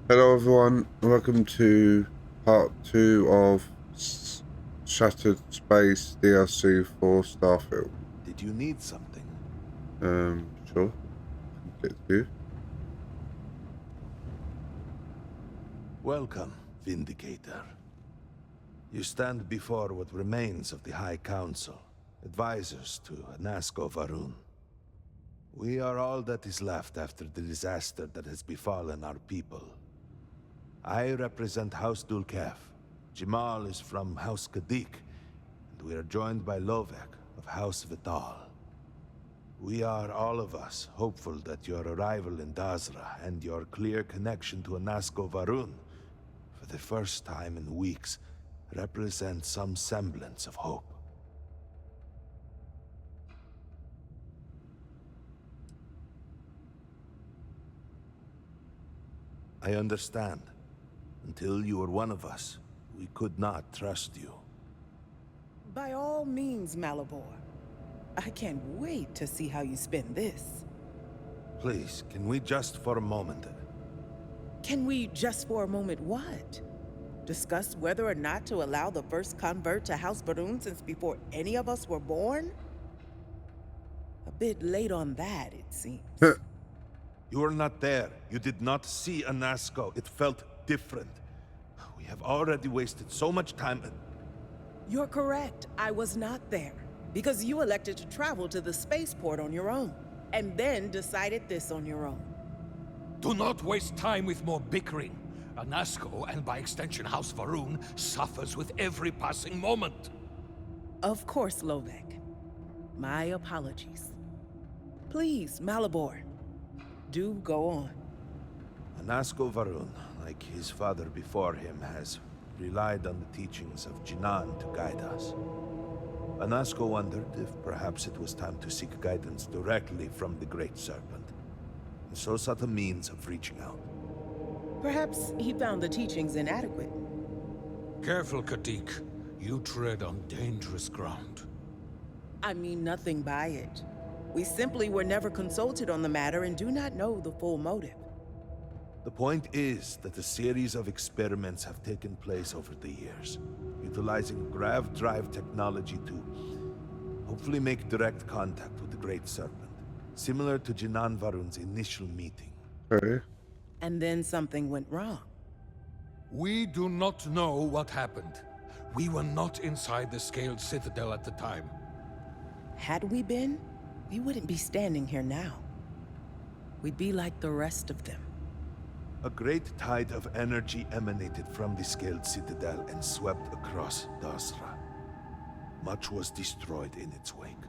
Hello, everyone. Welcome to part two of Shattered Space DLC for Starfield. Did you need something? Sure. Get you. Welcome, Vindicator. You stand before what remains of the High Council, advisors to Anasko Varun. We are all that is left after the disaster that has befallen our people. I represent House Dulkef. Jamal is from House Kadik, and we are joined by Lovek of House Vital. We are, all of us, hopeful that your arrival in Dazra and your clear connection to Anasko Varun, for the first time in weeks, represent some semblance of hope. I understand. Until you were one of us, we could not trust you. By all means, Malabor. I can't wait to see how you spend this. Please, can we just for a moment... Can we just for a moment what? Discuss whether or not to allow the first convert to House Varun since before any of us were born? A bit late on that, it seems. You were not there. You did not see Anasko. It felt different. We have already wasted so much time and... You're correct. I was not there. Because you elected to travel to the spaceport on your own. And then decided this on your own. Do not waste time with more bickering. Anasko, and by extension House Varun, suffers with every passing moment. Of course, Lovek. My apologies. Please, Malabor. Do go on. Anasko Varun, like his father before him, has relied on the teachings of Jinan to guide us. Anasko wondered if perhaps it was time to seek guidance directly from the Great Serpent, and so sought a means of reaching out. Perhaps he found the teachings inadequate. Careful, Kadik. You tread on dangerous ground. I mean nothing by it. We simply were never consulted on the matter and do not know the full motive. The point is that a series of experiments have taken place over the years, utilizing grav drive technology to hopefully make direct contact with the Great Serpent, similar to Jinan Varun's initial meeting. Okay. And then something went wrong. We do not know what happened. We were not inside the Scaled Citadel at the time. Had we been, we wouldn't be standing here now. We'd be like the rest of them. A great tide of energy emanated from the Scaled Citadel and swept across Dasra. Much was destroyed in its wake.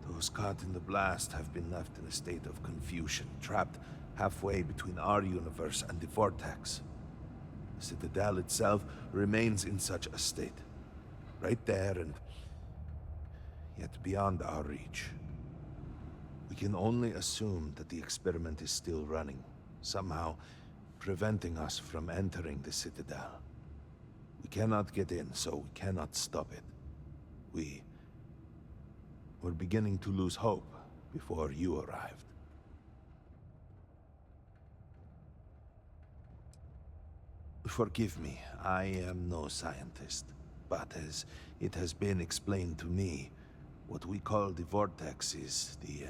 Those caught in the blast have been left in a state of confusion, trapped halfway between our universe and the Vortex. The Citadel itself remains in such a state. Right there and yet beyond our reach. We can only assume that the experiment is still running, somehow preventing us from entering the Citadel. We cannot get in, so we cannot stop it. We're beginning to lose hope before you arrived. Forgive me, I am no scientist, but as it has been explained to me, what we call the Vortex is the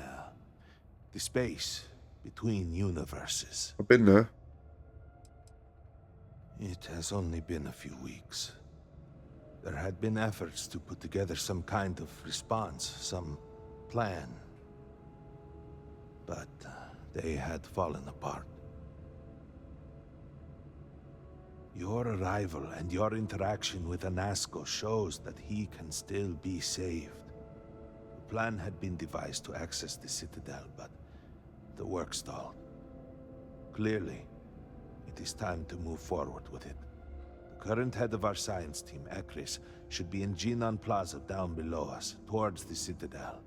space between universes. I've been there. It has only been a few weeks. There had been efforts to put together some kind of response, some plan. But they had fallen apart. Your arrival and your interaction with Anasko shows that he can still be saved. The plan had been devised to access the Citadel, but the work stalled. Clearly, it is time to move forward with it. The current head of our science team, Ekris, should be in Jinan Plaza down below us, towards the Citadel.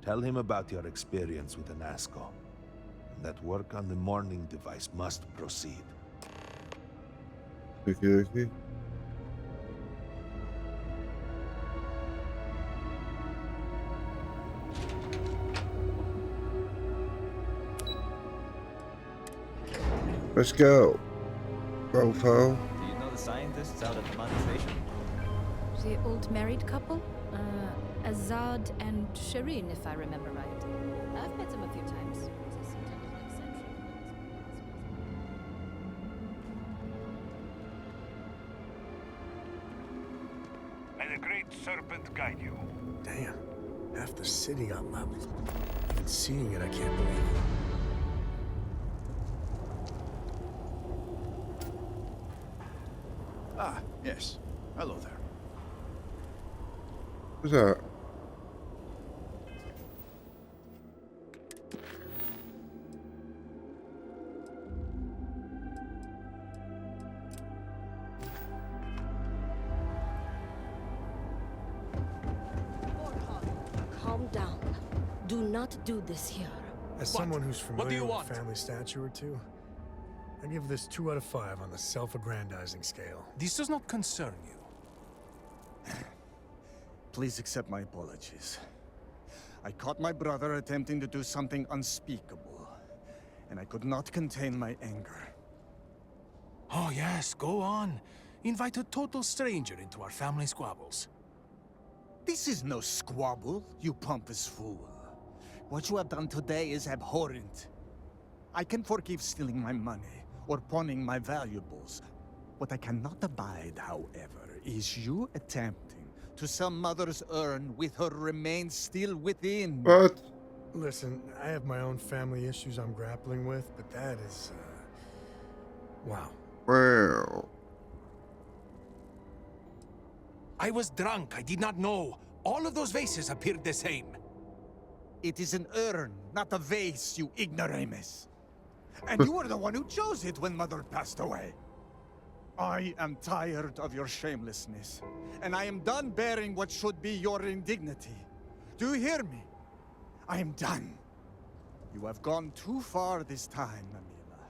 Tell him about your experience with Anasko, and that work on the morning device must proceed. Okay. Let's go. Roll call. Do you know the scientists out at the Mount Station? The old married couple? Azad and Shireen, if I remember right. I've met them a few times. They seem to have an eccentric. May the great serpent guide you. Damn, half the city got leveled. Even seeing it, I can't believe it. Ah, yes. Hello there. What's that? Calm down. Do not do this here. As someone who's What do you familiar with want? family statue or two, I give this 2 out of 5 on the self-aggrandizing scale. This does not concern you. Please accept my apologies. I caught my brother attempting to do something unspeakable, and I could not contain my anger. Oh yes, go on. Invite a total stranger into our family squabbles. This is no squabble, you pompous fool. What you have done today is abhorrent. I can forgive stealing my money or pawning my valuables. What I cannot abide, however, is you attempting to some mother's urn with her remains still within. What? Listen, I have my own family issues I'm grappling with, but that is, wow. Well. I was drunk, I did not know. All of those vases appeared the same. It is an urn, not a vase, you ignoramus. And you were the one who chose it when Mother passed away. I am tired of your shamelessness, and I am done bearing what should be your indignity. Do you hear me? I am done. You have gone too far this time, Amila,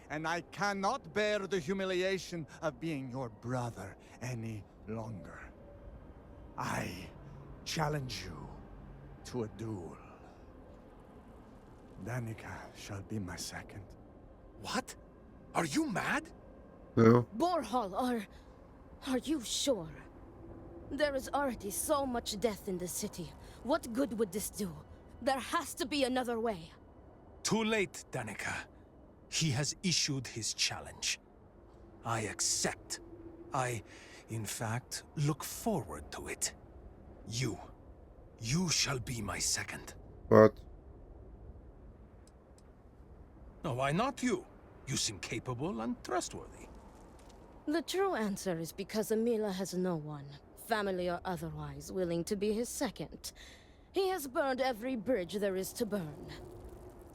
and I cannot bear the humiliation of being your brother any longer. I challenge you to a duel. Danica shall be my second. What? Are you mad? No. Borhal, are you sure? There is already so much death in the city. What good would this do? There has to be another way. Too late, Danica. He has issued his challenge. I accept. In fact, look forward to it. You shall be my second. What? No, why not you? You seem capable and trustworthy. The true answer is because Amila has no one, family or otherwise, willing to be his second. He has burned every bridge there is to burn.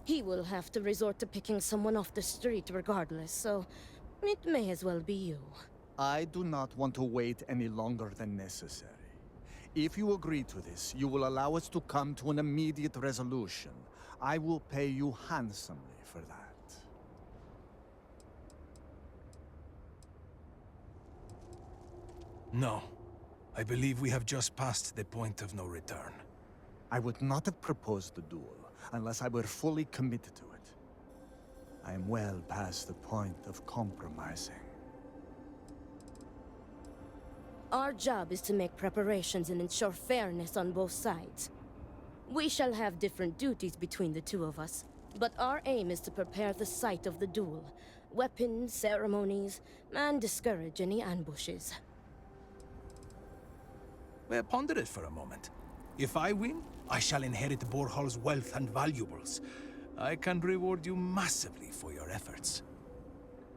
He will have to resort to picking someone off the street regardless, so it may as well be you. I do not want to wait any longer than necessary. If you agree to this, you will allow us to come to an immediate resolution. I will pay you handsomely for that. No. I believe we have just passed the point of no return. I would not have proposed the duel unless I were fully committed to it. I am well past the point of compromising. Our job is to make preparations and ensure fairness on both sides. We shall have different duties between the two of us, but our aim is to prepare the site of the duel, weapons, ceremonies, and discourage any ambushes. Well, ponder it for a moment. If I win, I shall inherit Borhal's wealth and valuables. I can reward you massively for your efforts.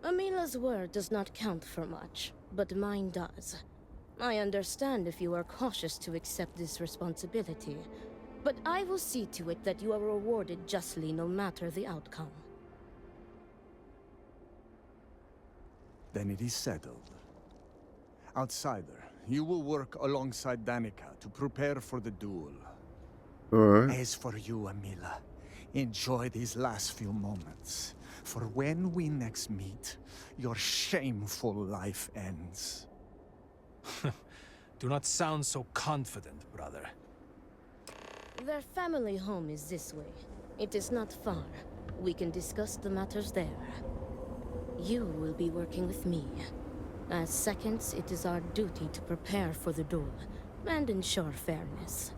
Amila's word does not count for much, but mine does. I understand if you are cautious to accept this responsibility, but I will see to it that you are rewarded justly no matter the outcome. Then it is settled. Outsider, you will work alongside Danica to prepare for the duel. Alright. As for you, Amila, enjoy these last few moments. For when we next meet, your shameful life ends. Do not sound so confident, brother. Their family home is this way. It is not far. We can discuss the matters there. You will be working with me. As seconds, it is our duty to prepare for the duel and ensure fairness.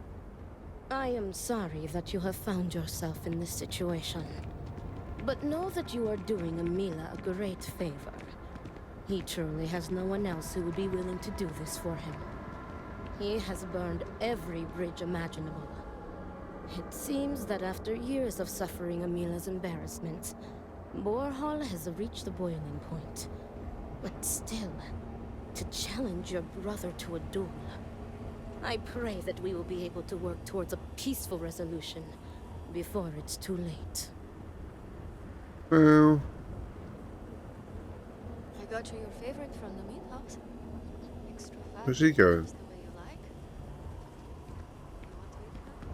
I am sorry that you have found yourself in this situation. But know that you are doing Amila a great favor. He truly has no one else who would be willing to do this for him. He has burned every bridge imaginable. It seems that after years of suffering Amila's embarrassments, Borhall has reached the boiling point. But still, to challenge your brother to a duel. I pray that we will be able to work towards a peaceful resolution before it's too late. Well, I got you your favorite from the meat house. Extra fat. where's he going? Just the way you like. You want to eat now?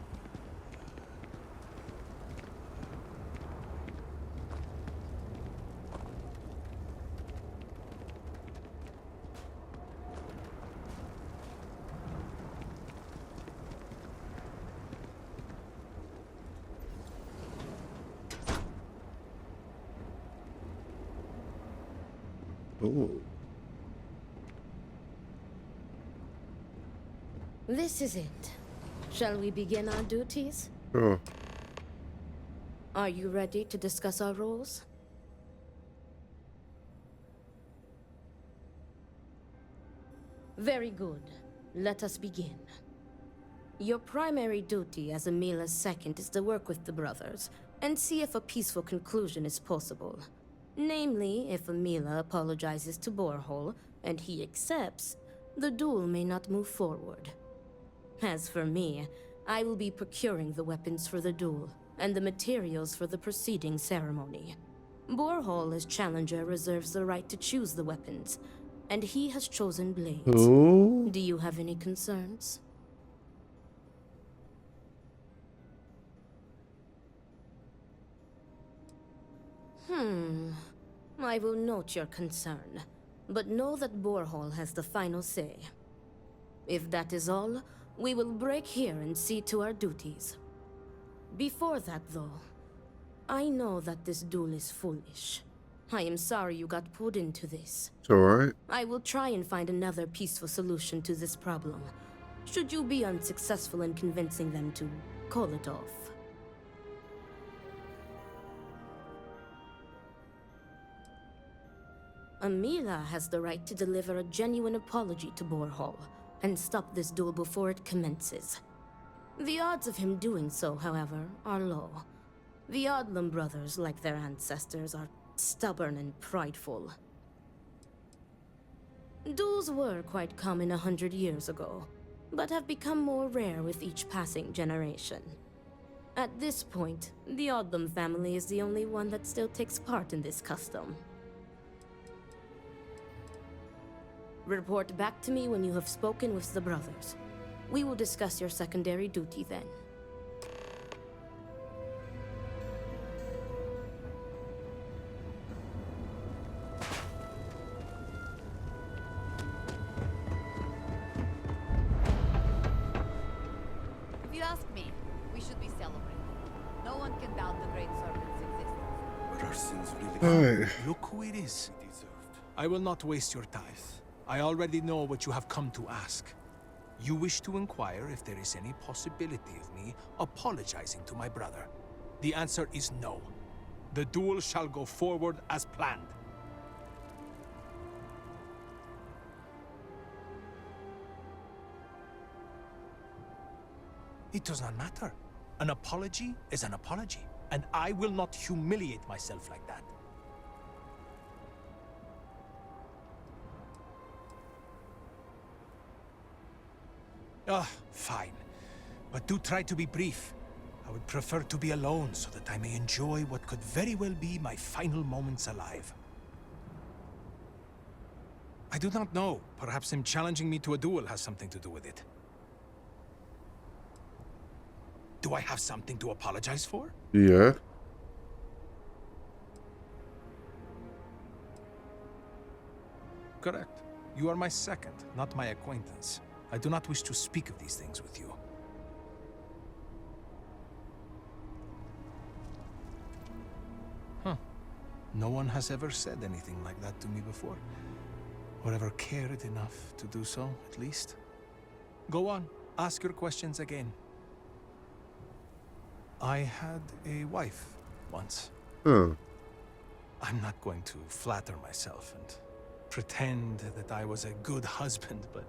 Oh, This is it. Shall we begin our duties? sure. Are you ready to discuss our roles? Very good. Let us begin. Your primary duty as Amila's second is to work with the brothers and see if a peaceful conclusion is possible. Namely, if Amila apologizes to Borhol and he accepts, the duel may not move forward. As for me, I will be procuring the weapons for the duel and the materials for the preceding ceremony. Borhol, as challenger, reserves the right to choose the weapons, and he has chosen blades. Oh, Do you have any concerns? I will note your concern, but know that Borhol has the final say. If that is all, we will break here and see to our duties. Before that, though, I know that this duel is foolish. I am sorry you got pulled into this. it's alright. I will try and find another peaceful solution to this problem, should you be unsuccessful in convincing them to call it off. Amila has the right to deliver a genuine apology to Borhol and stop this duel before it commences. The odds of him doing so, however, are low. The Odlum brothers, like their ancestors, are stubborn and prideful. Duels were quite common 100 years ago, but have become more rare with each passing generation. At this point, the Odlum family is the only one that still takes part in this custom. Report back to me when you have spoken with the brothers. We will discuss your secondary duty then. If you ask me, we should be celebrating. No one can doubt the Great Serpent's existence. But our sins really Right. Look who it is. deserved. I will not waste your time. I already know what you have come to ask. You wish to inquire if there is any possibility of me apologizing to my brother. The answer is no. The duel shall go forward as planned. It does not matter. An apology is an apology, and I will not humiliate myself like that. Fine. But do try to be brief. I would prefer to be alone so that I may enjoy what could very well be my final moments alive. I do not know. Perhaps him challenging me to a duel has something to do with it. Do I have something to apologize for? Yeah. Correct. You are my second, not my acquaintance. I do not wish to speak of these things with you. No one has ever said anything like that to me before. Or ever cared enough to do so, at least. Go on, ask your questions again. I had a wife once. Oh. I'm not going to flatter myself and pretend that I was a good husband, but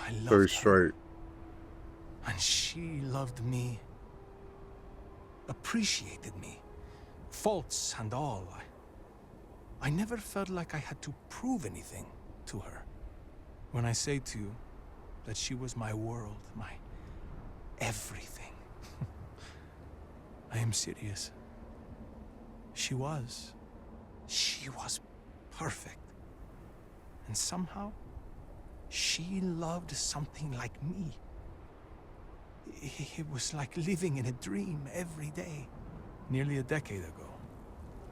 I loved Very her. straight. And she loved me, appreciated me, faults and all. I never felt like I had to prove anything to her. When I say to you that she was my world, my everything, I am serious. She was perfect. And somehow, she loved something like me. It was like living in a dream every day. Nearly a decade ago,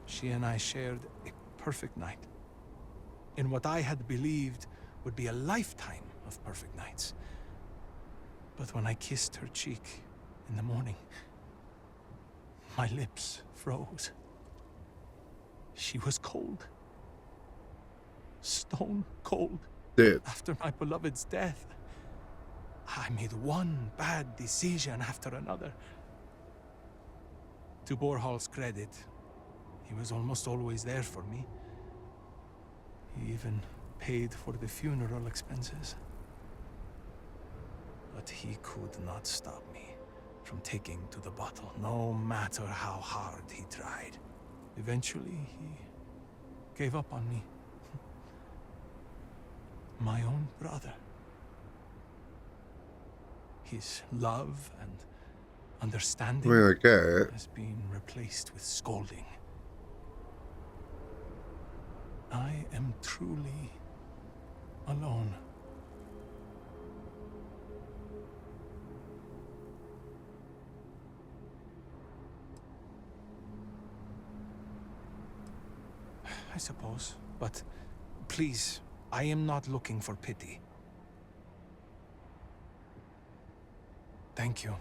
she and I shared a perfect night. In what I had believed would be a lifetime of perfect nights. But when I kissed her cheek in the morning, my lips froze. She was cold. Stone cold. Dead. After my beloved's death, I made one bad decision after another. To Borhal's credit, he was almost always there for me. He even paid for the funeral expenses. But he could not stop me from taking to the bottle, no matter how hard he tried. Eventually, he gave up on me. My own brother. His love and understanding I get it. has been replaced with scolding. I am truly alone. I suppose, but please, I am not looking for pity. Thank you,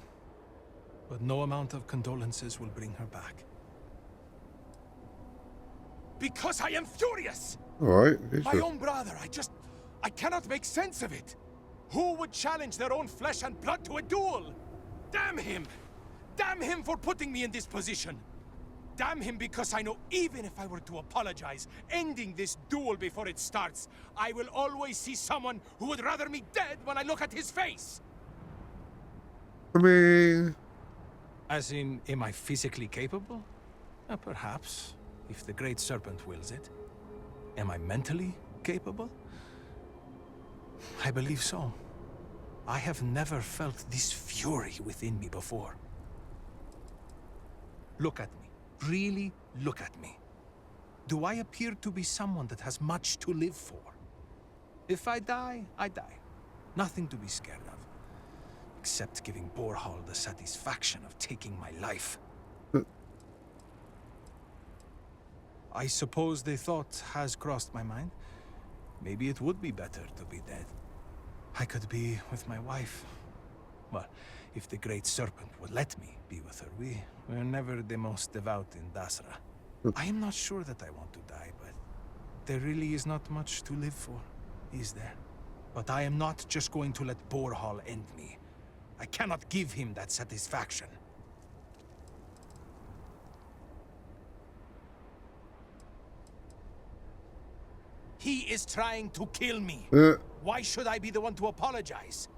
but no amount of condolences will bring her back. Because I am furious! Alright. My own brother, I cannot make sense of it. Who would challenge their own flesh and blood to a duel? Damn him! Damn him for putting me in this position! Damn him because I know even if I were to apologize, ending this duel before it starts, I will always see someone who would rather me dead when I look at his face! I mean... As in, am I physically capable? Perhaps, if the Great Serpent wills it. Am I mentally capable? I believe so. I have never felt this fury within me before. Look at me. Really look at me. Do I appear to be someone that has much to live for? If I die, I die. Nothing to be scared of. Except giving Borhal the satisfaction of taking my life. I suppose the thought has crossed my mind. Maybe it would be better to be dead. I could be with my wife. Well, if the Great Serpent would let me be with her, we're never the most devout in Dasra. I am not sure that I want to die, but there really is not much to live for, is there? But I am not just going to let Borhal end me. I cannot give him that satisfaction. He is trying to kill me. Why should I be the one to apologize?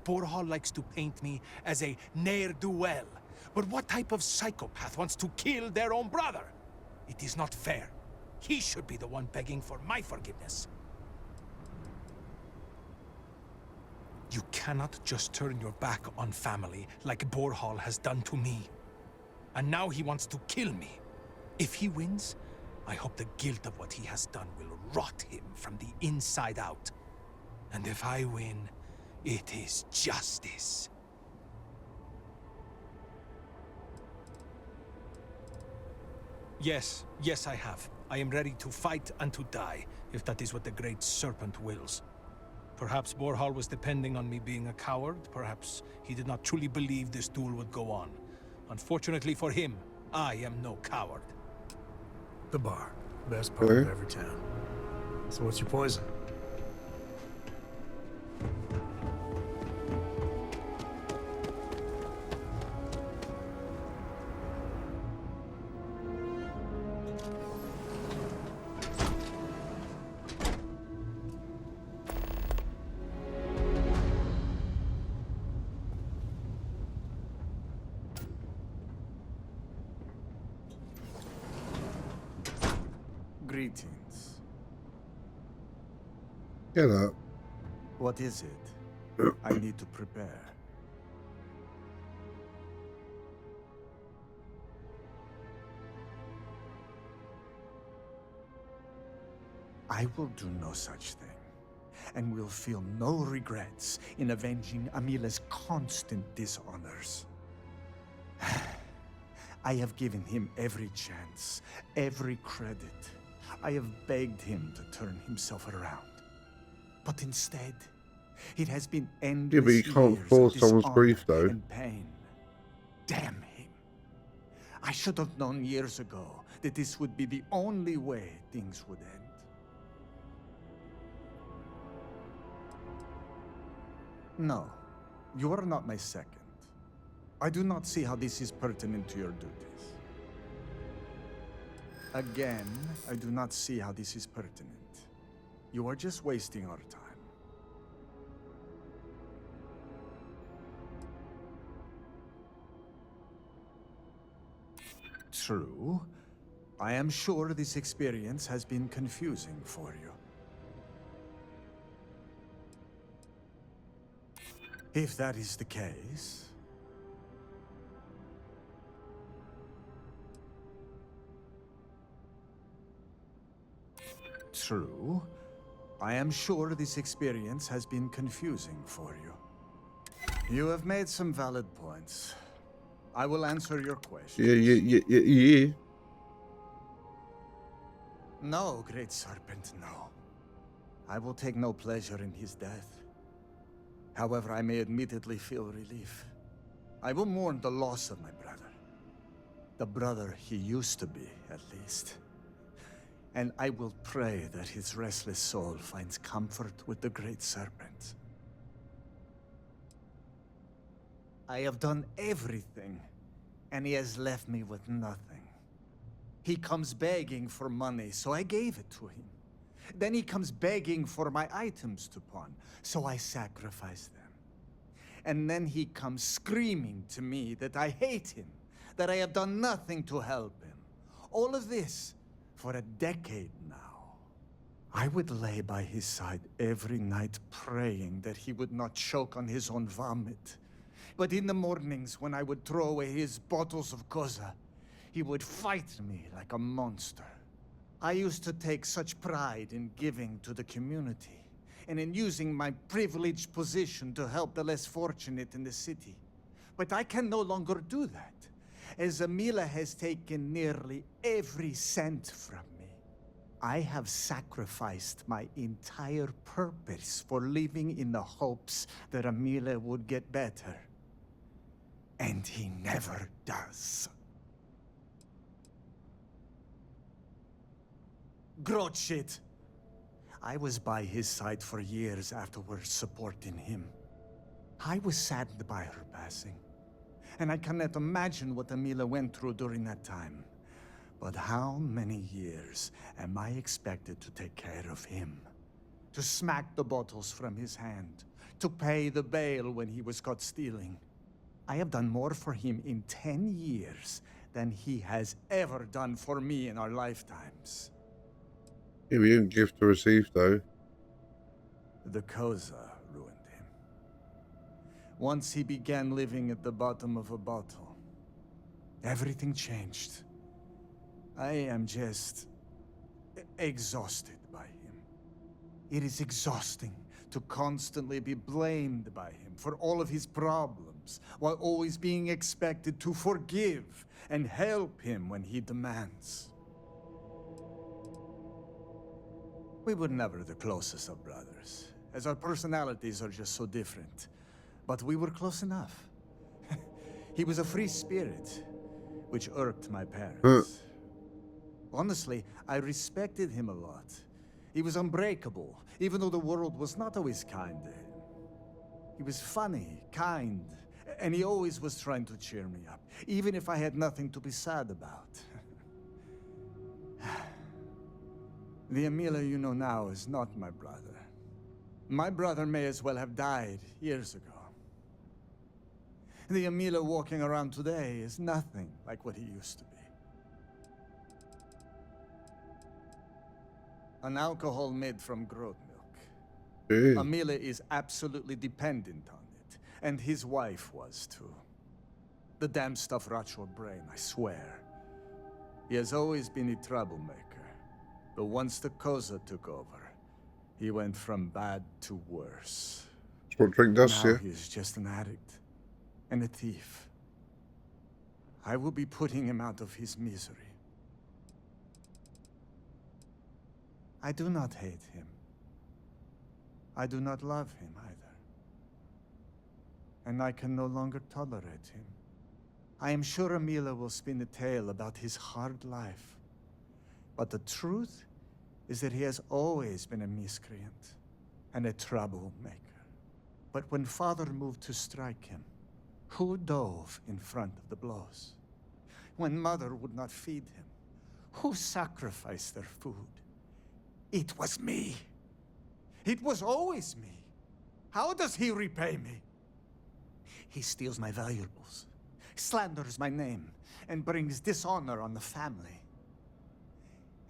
Borhal likes to paint me as a ne'er-do-well. But what type of psychopath wants to kill their own brother? It is not fair. He should be the one begging for my forgiveness. You cannot just turn your back on family like Borhal has done to me. And now he wants to kill me. If he wins, I hope the guilt of what he has done will rot him from the inside out. And if I win, it is justice. Yes, I have. I am ready to fight and to die, if that is what the Great Serpent wills. Perhaps Borhal was depending on me being a coward. Perhaps he did not truly believe this duel would go on. Unfortunately for him, I am no coward. The bar. Best part Okay. of every town. So what's your poison? Greetings. Get up. What is it? I need to prepare. I will do no such thing, and will feel no regrets in avenging Amila's constant dishonors. I have given him every chance, every credit. I have begged him to turn himself around. But instead, it has been endless Yeah, but you can't years force of someone's dishonor grief, though. and pain. Damn him. I should have known years ago that this would be the only way things would end. No, you are not my second. I do not see how this is pertinent to your duties. Again, I do not see how this is pertinent. You are just wasting our time. True. I am sure this experience has been confusing for you. If that is the case... True. I am sure this experience has been confusing for you. You have made some valid points. I will answer your questions. Yeah. No, Great Serpent, no. I will take no pleasure in his death. However, I may admittedly feel relief. I will mourn the loss of my brother. The brother he used to be, at least. And I will pray that his restless soul finds comfort with the Great Serpent. I have done everything, and he has left me with nothing. He comes begging for money, so I gave it to him. Then he comes begging for my items to pawn, so I sacrifice them. And then he comes screaming to me that I hate him, that I have done nothing to help him. All of this for a decade now. I would lay by his side every night praying that he would not choke on his own vomit. But in the mornings when I would throw away his bottles of koza, he would fight me like a monster. I used to take such pride in giving to the community, and in using my privileged position to help the less fortunate in the city. But I can no longer do that, as Amila has taken nearly every cent from me. I have sacrificed my entire purpose for living in the hopes that Amila would get better. And he never does. Grot shit. I was by his side for years afterwards, supporting him. I was saddened by her passing, and I cannot imagine what Amila went through during that time. But how many years am I expected to take care of him? To smack the bottles from his hand, to pay the bail when he was caught stealing. I have done more for him in 10 years than he has ever done for me in our lifetimes. Yeah, we didn't give to receive, though. The Koza ruined him. Once he began living at the bottom of a bottle, everything changed. I am just exhausted by him. It is exhausting to constantly be blamed by him for all of his problems, while always being expected to forgive and help him when he demands. We were never the closest of brothers, as our personalities are just so different. But we were close enough. He was a free spirit, which irked my parents. Honestly, I respected him a lot. He was unbreakable, even though the world was not always kind to him. He was funny, kind, and he always was trying to cheer me up, even if I had nothing to be sad about. The Emila you know now is not my brother. My brother may as well have died years ago. The Emila walking around today is nothing like what he used to be. An alcohol made from goat milk. Gee. Emila is absolutely dependent on it, and his wife was too. The damn stuff rots your brain, I swear. He has always been a troublemaker. But once the Koza took over, he went from bad to worse. That's what drink does to Now you. he's just an addict and a thief. I will be putting him out of his misery. I do not hate him. I do not love him either. And I can no longer tolerate him. I am sure Emila will spin a tale about his hard life. But the truth is that he has always been a miscreant and a troublemaker. But when Father moved to strike him, who dove in front of the blows? When Mother would not feed him, who sacrificed their food? It was me. It was always me. How does he repay me? He steals my valuables, slanders my name, and brings dishonor on the family.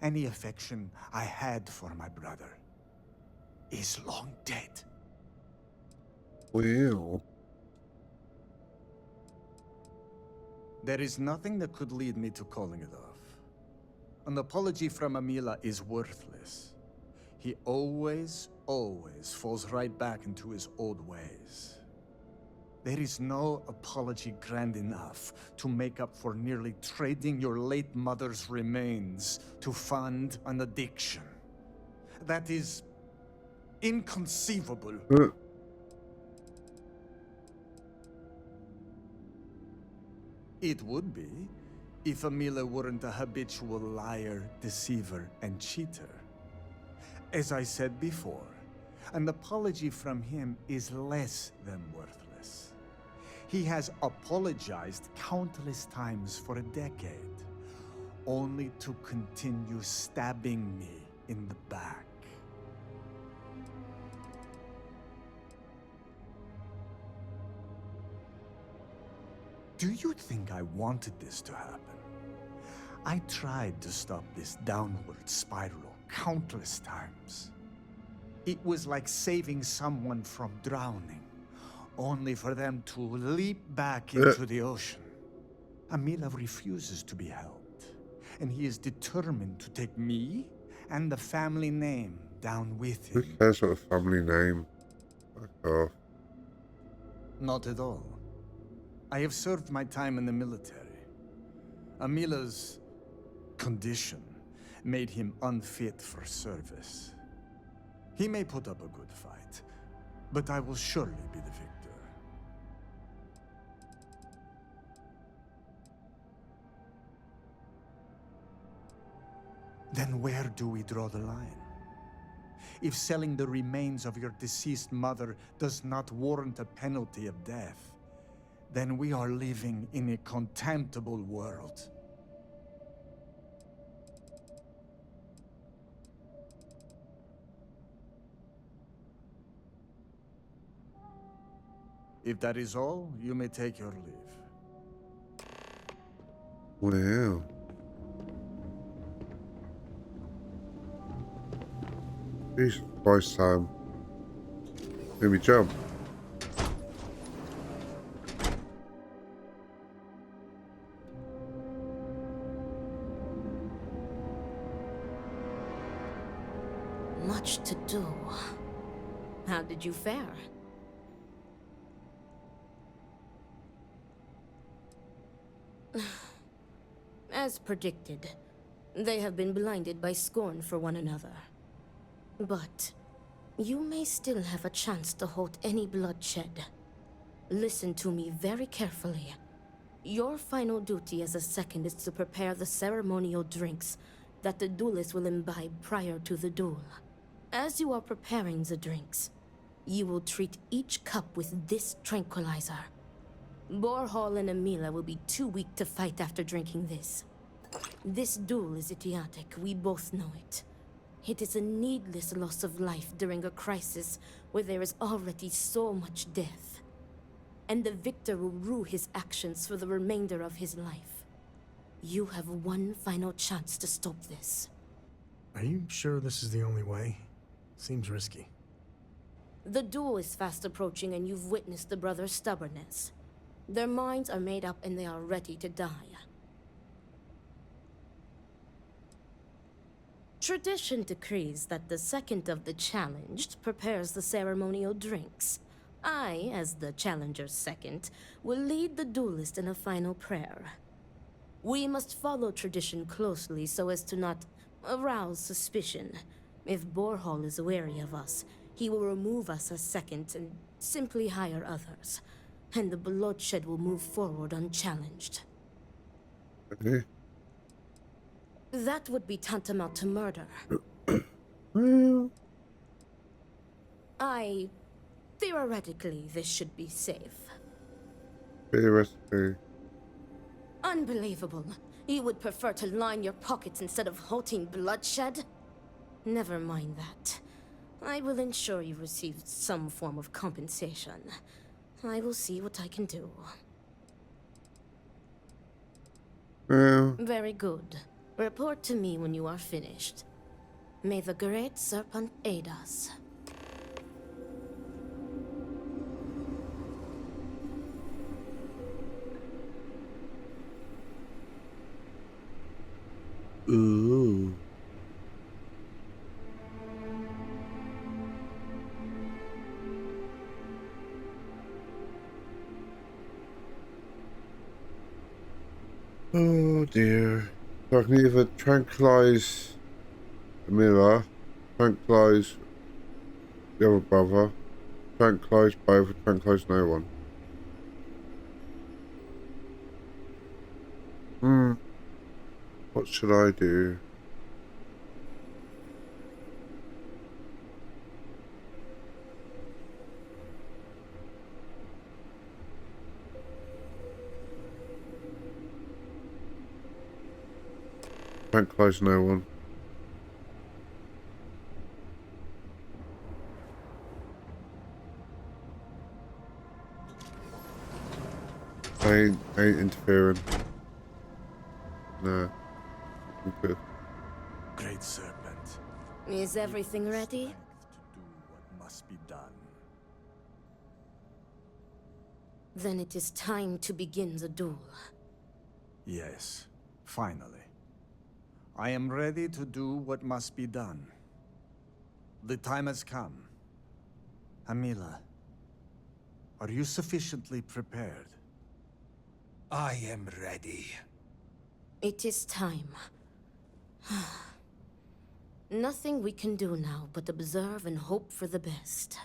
Any affection I had for my brother is long dead. Well. There is nothing that could lead me to calling it off. An apology from Emila is worthless. He always falls right back into his old ways. There is no apology grand enough to make up for nearly trading your late mother's remains to fund an addiction. That is inconceivable. It would be, if Emila weren't a habitual liar, deceiver, and cheater. As I said before, an apology from him is less than worthless. He has apologized countless times for a decade, only to continue stabbing me in the back. Do you think I wanted this to happen? I tried to stop this downward spiral countless times. It was like saving someone from drowning, only for them to leap back into the ocean. Emila refuses to be helped, and he is determined to take me and the family name down with Who him. cares what a family name? Fuck off. Not at all. I have served my time in the military. Emila's condition made him unfit for service. He may put up a good fight, but I will surely be the victor. Then where do we draw the line? If selling the remains of your deceased mother does not warrant a penalty of death, then we are living in a contemptible world. If that is all, you may take your leave. Wow. Jesus Christ, Sam. Let me jump. Much to do. How did you fare? As predicted, they have been blinded by scorn for one another. But you may still have a chance to halt any bloodshed. Listen to me very carefully. Your final duty as a second is to prepare the ceremonial drinks that the duelist will imbibe prior to the duel. As you are preparing the drinks, you will treat each cup with this tranquilizer. Borhall and Amila will be too weak to fight after drinking this. This duel is idiotic, we both know it. It is a needless loss of life during a crisis where there is already so much death. And the victor will rue his actions for the remainder of his life. You have one final chance to stop this. Are you sure this is the only way? Seems risky. The duel is fast approaching and you've witnessed the brothers' stubbornness. Their minds are made up and they are ready to die. Tradition decrees that the second of the challenged prepares the ceremonial drinks. I, as the challenger's second, will lead the duelist in a final prayer. We must follow tradition closely so as to not arouse suspicion. If Borhall is wary of us, he will remove us as second and simply hire others. And the bloodshed will move forward unchallenged. Okay. That would be tantamount to murder. Well, Theoretically, this should be safe. theoretically. Unbelievable. You would prefer to line your pockets instead of halting bloodshed? Never mind that. I will ensure you receive some form of compensation. I will see what I can do. Well, Very good. Report to me when you are finished. May the Great Serpent aid us. ooh. Oh dear. So I can either tranquilize Amila, tranquilize the other brother, tranquilize both, or tranquilize no one. What should I do? Tranquilize no one. I ain't interfering. No. I'm good. Great Serpent. Is everything give me ready? strength to do what must be done. Then it is time to begin the duel. Yes, finally. I am ready to do what must be done. The time has come. Amila, are you sufficiently prepared? I am ready. It is time. Nothing we can do now but observe and hope for the best.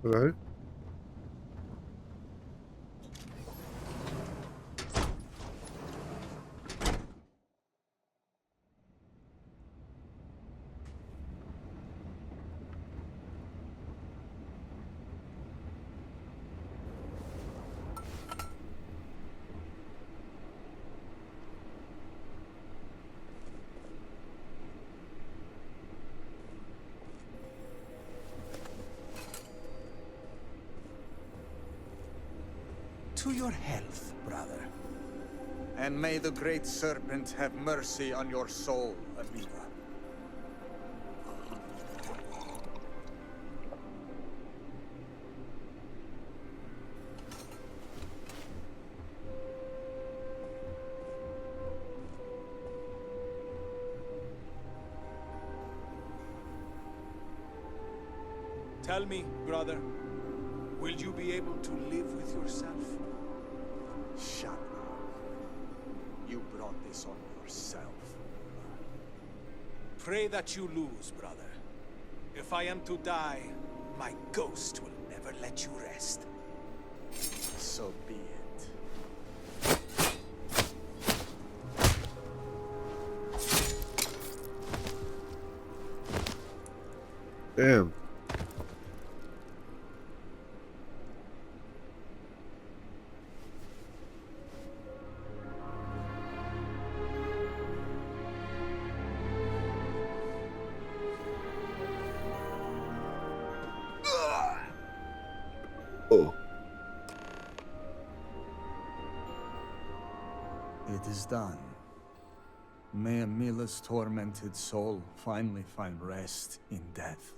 Hello? To your health, brother. And may the Great Serpent have mercy on your soul, Amila. Tell me, brother, will you be able to live with yourself? Shut up. You brought this on yourself. Pray that you lose, brother. If I am to die, my ghost will never let you rest. So be it. Damn. Oh. It is done. May Amila's tormented soul finally find rest in death.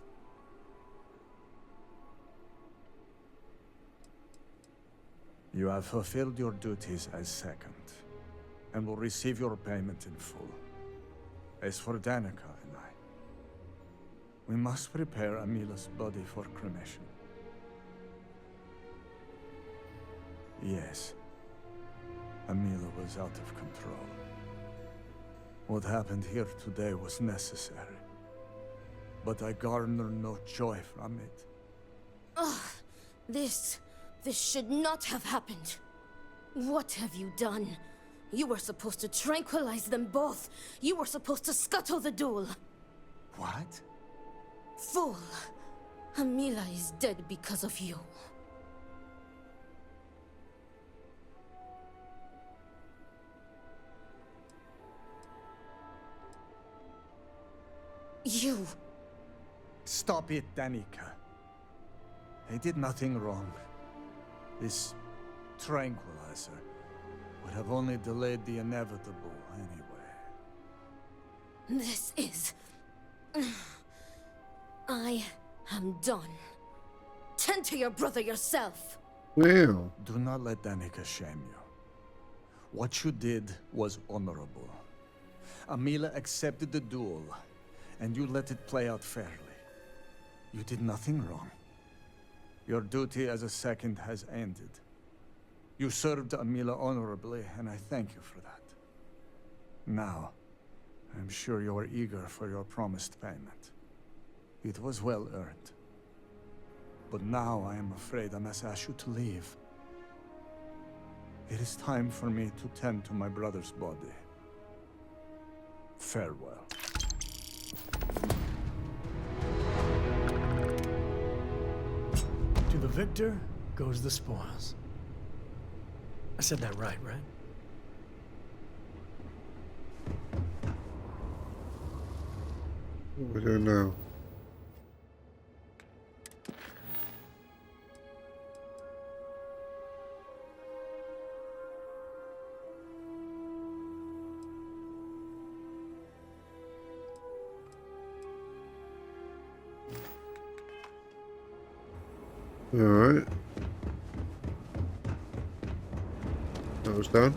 You have fulfilled your duties as second, and will receive your payment in full. As for Danica and I, we must prepare Amila's body for cremation. Yes, Amila was out of control. What happened here today was necessary, but I garner no joy from it. Ugh, this should not have happened. What have you done? You were supposed to tranquilize them both. You were supposed to scuttle the duel. What? Fool! Amila is dead because of you. You... Stop it, Danica. They did nothing wrong. This tranquilizer would have only delayed the inevitable anyway. This is... I am done. Tend to your brother yourself. Well. Do not let Danica shame you. What you did was honorable. Amila accepted the duel, and you let it play out fairly. You did nothing wrong. Your duty as a second has ended. You served Amila honorably, and I thank you for that. Now, I'm sure you are eager for your promised payment. It was well earned. But now I am afraid I must ask you to leave. It is time for me to tend to my brother's body. Farewell. To the victor goes the spoils. I said that right? What we doing now? All right. That was done.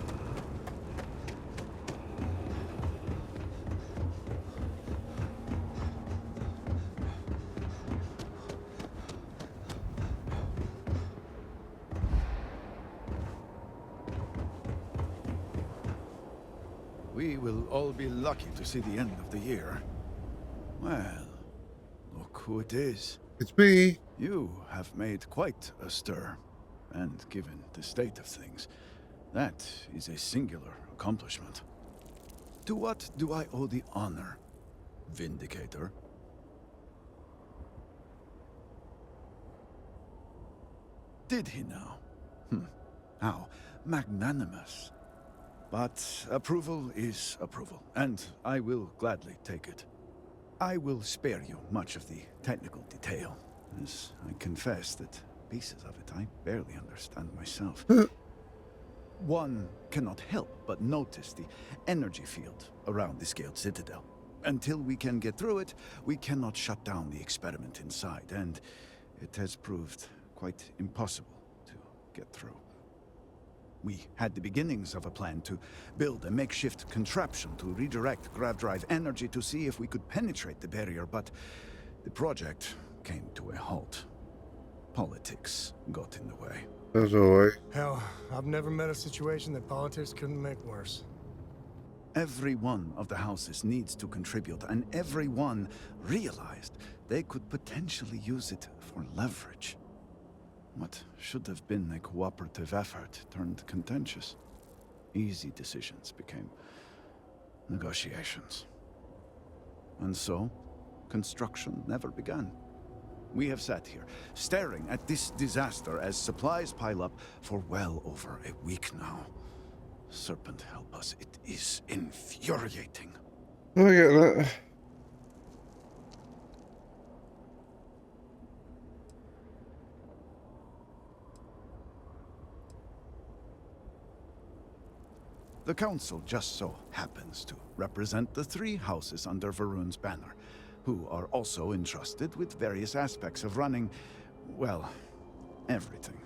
We will all be lucky to see the end of the year. Well, look who it is. It's me. You have made quite a stir. And given the state of things, that is a singular accomplishment. To what do I owe the honor, Vindicator? Did he now? How magnanimous. But approval is approval, and I will gladly take it. I will spare you much of the technical detail, as I confess that pieces of it I barely understand myself. One cannot help but notice the energy field around the Scaled Citadel. Until we can get through it, we cannot shut down the experiment inside, and it has proved quite impossible to get through. We had the beginnings of a plan to build a makeshift contraption to redirect grav drive energy to see if we could penetrate the barrier, but the project came to a halt. Politics got in the way. As always. Hell, I've never met a situation that politics couldn't make worse. Every one of the houses needs to contribute, and everyone realized they could potentially use it for leverage. What should have been a cooperative effort turned contentious. Easy decisions became negotiations. And so, construction never began. We have sat here, staring at this disaster as supplies pile up for well over a week now. Serpent help us, it is infuriating. I get that. The council just so happens to represent the 3 houses under Varun's banner, who are also entrusted with various aspects of running, well, everything.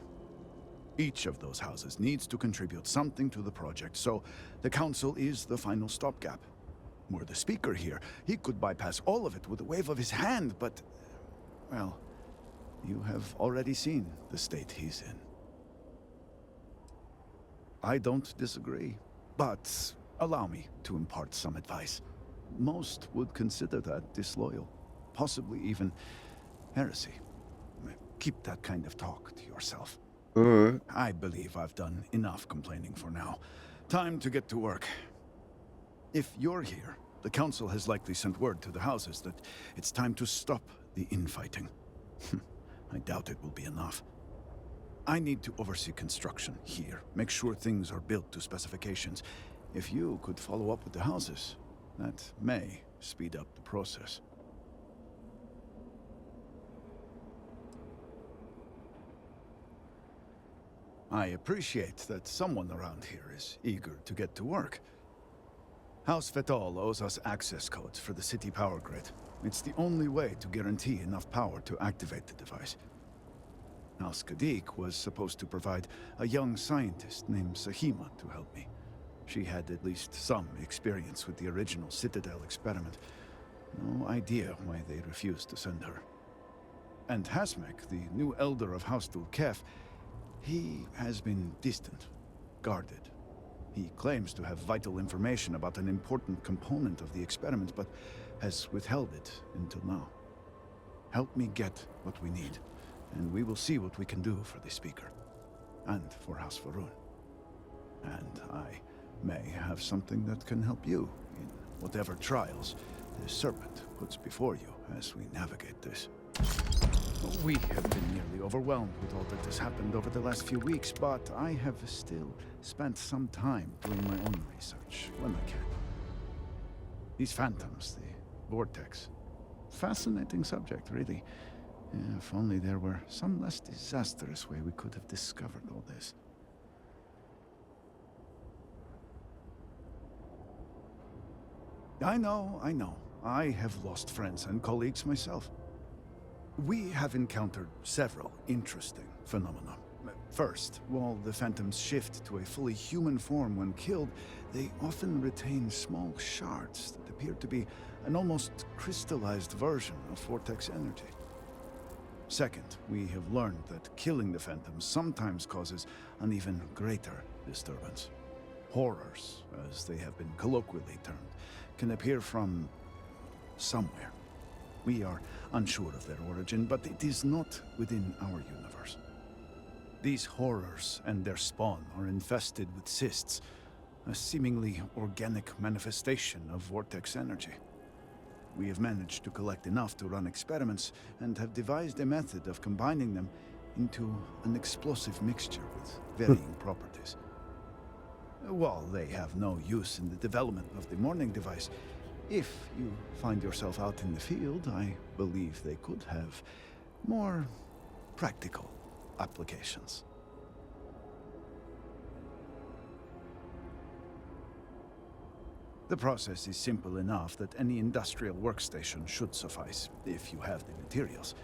Each of those houses needs to contribute something to the project, so the council is the final stopgap. Were the speaker here, he could bypass all of it with a wave of his hand, but, well, you have already seen the state he's in. I don't disagree, but allow me to impart some advice. Most would consider that disloyal, possibly even heresy. Keep that kind of talk to yourself. Alright. I believe I've done enough complaining for now. Time to get to work. If you're here, the council has likely sent word to the houses that it's time to stop the infighting. I doubt it will be enough. I need to oversee construction here, make sure things are built to specifications. If you could follow up with the houses, that may speed up the process. I appreciate that someone around here is eager to get to work. House Fetal owes us access codes for the city power grid. It's the only way to guarantee enough power to activate the device. House Kadik was supposed to provide a young scientist named Sahima to help me. She had at least some experience with the original Citadel experiment. No idea why they refused to send her. And Hasmek, the new elder of House Dulkef, he has been distant, guarded. He claims to have vital information about an important component of the experiment, but has withheld it until now. Help me get what we need, and we will see what we can do for the Speaker, and for House Varun. And I may have something that can help you in whatever trials the Serpent puts before you as we navigate this. We have been nearly overwhelmed with all that has happened over the last few weeks, but I have still spent some time doing my own research when I can. These phantoms, the vortex. Fascinating subject, really. If only there were some less disastrous way we could have discovered all this. I know. I have lost friends and colleagues myself. We have encountered several interesting phenomena. First, while the phantoms shift to a fully human form when killed, they often retain small shards that appear to be an almost crystallized version of vortex energy. Second, we have learned that killing the phantoms sometimes causes an even greater disturbance. Horrors, as they have been colloquially termed, can appear from somewhere. We are unsure of their origin, but it is not within our universe. These horrors and their spawn are infested with cysts, a seemingly organic manifestation of vortex energy. We have managed to collect enough to run experiments and have devised a method of combining them into an explosive mixture with varying properties. While they have no use in the development of the morning device, if you find yourself out in the field, I believe they could have more practical applications. The process is simple enough that any industrial workstation should suffice, if you have the materials.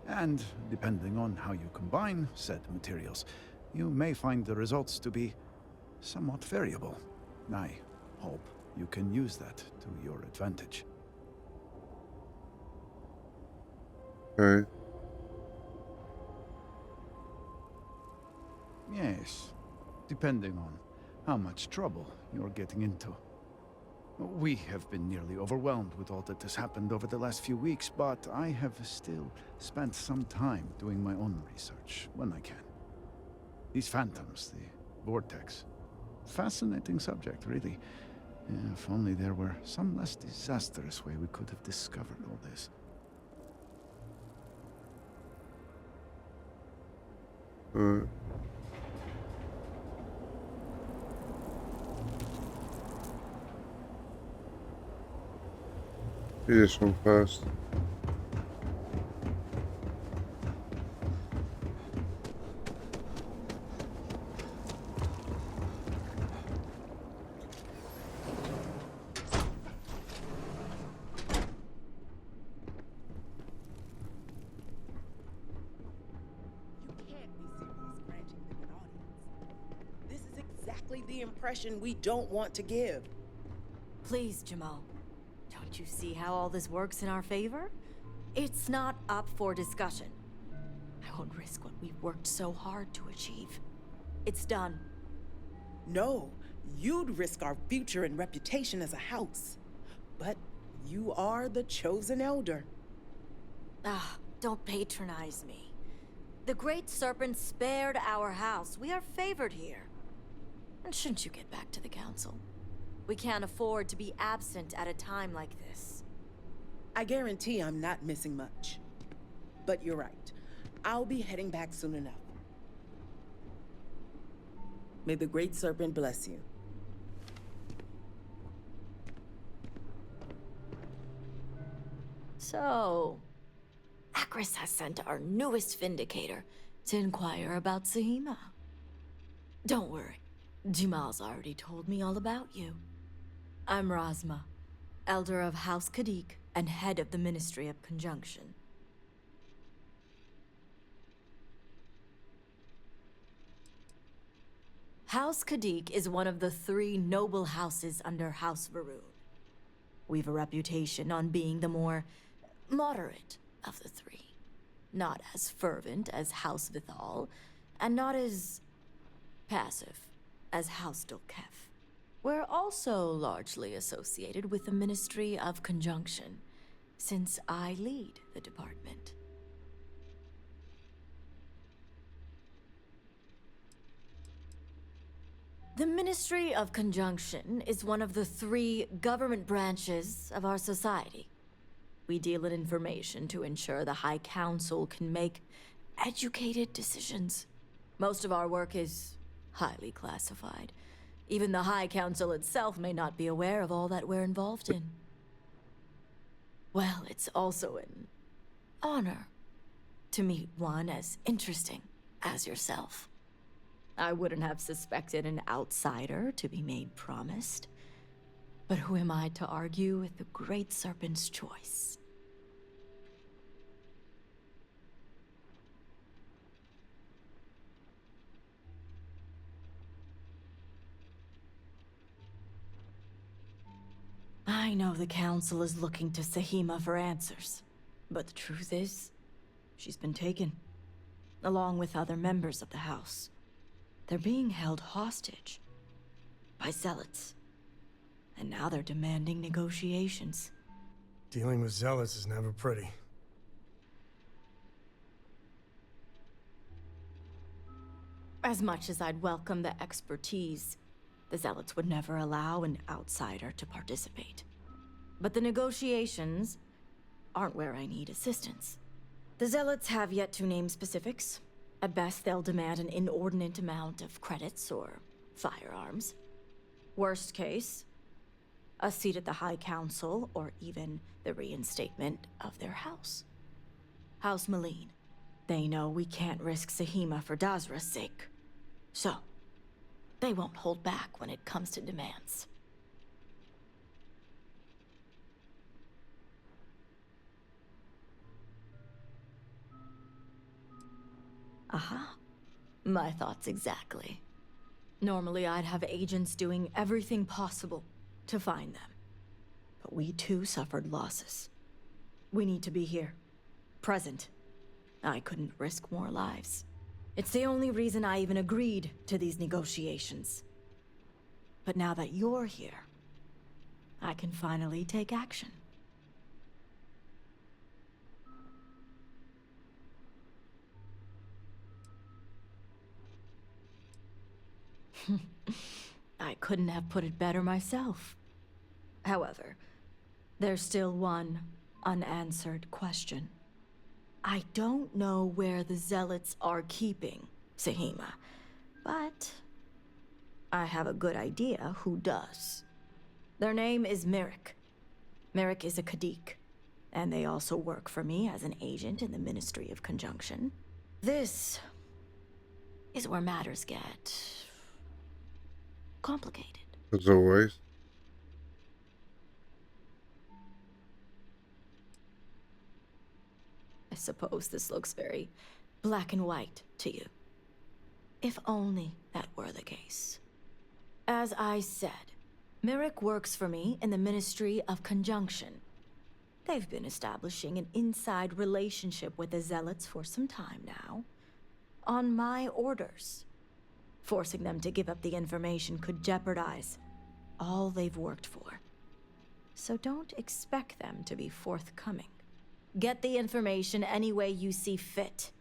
And depending on how you combine said materials, you may find the results to be somewhat variable. I hope you can use that to your advantage. Okay. Yes, depending on how much trouble you're getting into. We have been nearly overwhelmed with all that has happened over the last few weeks, but I have still spent some time doing my own research when I can. These phantoms, the vortex. Fascinating subject, really. If only there were some less disastrous way we could have discovered all this. Do this one first. The impression we don't want to give. Please, Jamal. Don't you see how all this works in our favor? It's not up for discussion. I won't risk what we've worked so hard to achieve. It's done. No, you'd risk our future and reputation as a house. But you are the chosen elder. Ah, don't patronize me. The Great Serpent spared our house. We are favored here. And shouldn't you get back to the council? We can't afford to be absent at a time like this. I guarantee I'm not missing much. But you're right. I'll be heading back soon enough. May the Great Serpent bless you. So, Akris has sent our newest Vindicator to inquire about Sahima. Don't worry. Jamal's already told me all about you. I'm Razma, Elder of House Kadik and head of the Ministry of Conjunction. House Kadik is one of the 3 noble houses under House Varun. We've a reputation on being the more moderate of the 3. Not as fervent as House Vithal, and not as passive as House Dolkef. We're also largely associated with the Ministry of Conjunction, since I lead the department. The Ministry of Conjunction is one of the 3 government branches of our society. We deal in information to ensure the High Council can make educated decisions. Most of our work is highly classified. Even the High Council itself may not be aware of all that we're involved in. Well, it's also an honor to meet one as interesting as yourself. I wouldn't have suspected an outsider to be made promised. But who am I to argue with the Great Serpent's choice? I know the Council is looking to Sahima for answers, but the truth is, she's been taken, along with other members of the House. They're being held hostage by zealots, and now they're demanding negotiations. Dealing with zealots is never pretty. As much as I'd welcome the expertise, the zealots would never allow an outsider to participate. But the negotiations aren't where I need assistance. The zealots have yet to name specifics. At best, they'll demand an inordinate amount of credits or firearms. Worst case, a seat at the High Council or even the reinstatement of their house. House Malene. They know we can't risk Sahima for Dazra's sake. So, they won't hold back when it comes to demands. Aha. My thoughts exactly. Normally I'd have agents doing everything possible to find them. But we too suffered losses. We need to be here. Present. I couldn't risk more lives. It's the only reason I even agreed to these negotiations. But now that you're here, I can finally take action. I couldn't have put it better myself. However, there's still one unanswered question. I don't know where the Zealots are keeping Sahima, but I have a good idea who does. Their name is Merrick. Merrick is a Kadik, and they also work for me as an agent in the Ministry of Conjunction. This is where matters get complicated. As always. I suppose this looks very black and white to you. If only that were the case. As I said, Merrick works for me in the Ministry of Conjunction. They've been establishing an inside relationship with the Zealots for some time now. On my orders. Forcing them to give up the information could jeopardize all they've worked for. So don't expect them to be forthcoming. Get the information any way you see fit.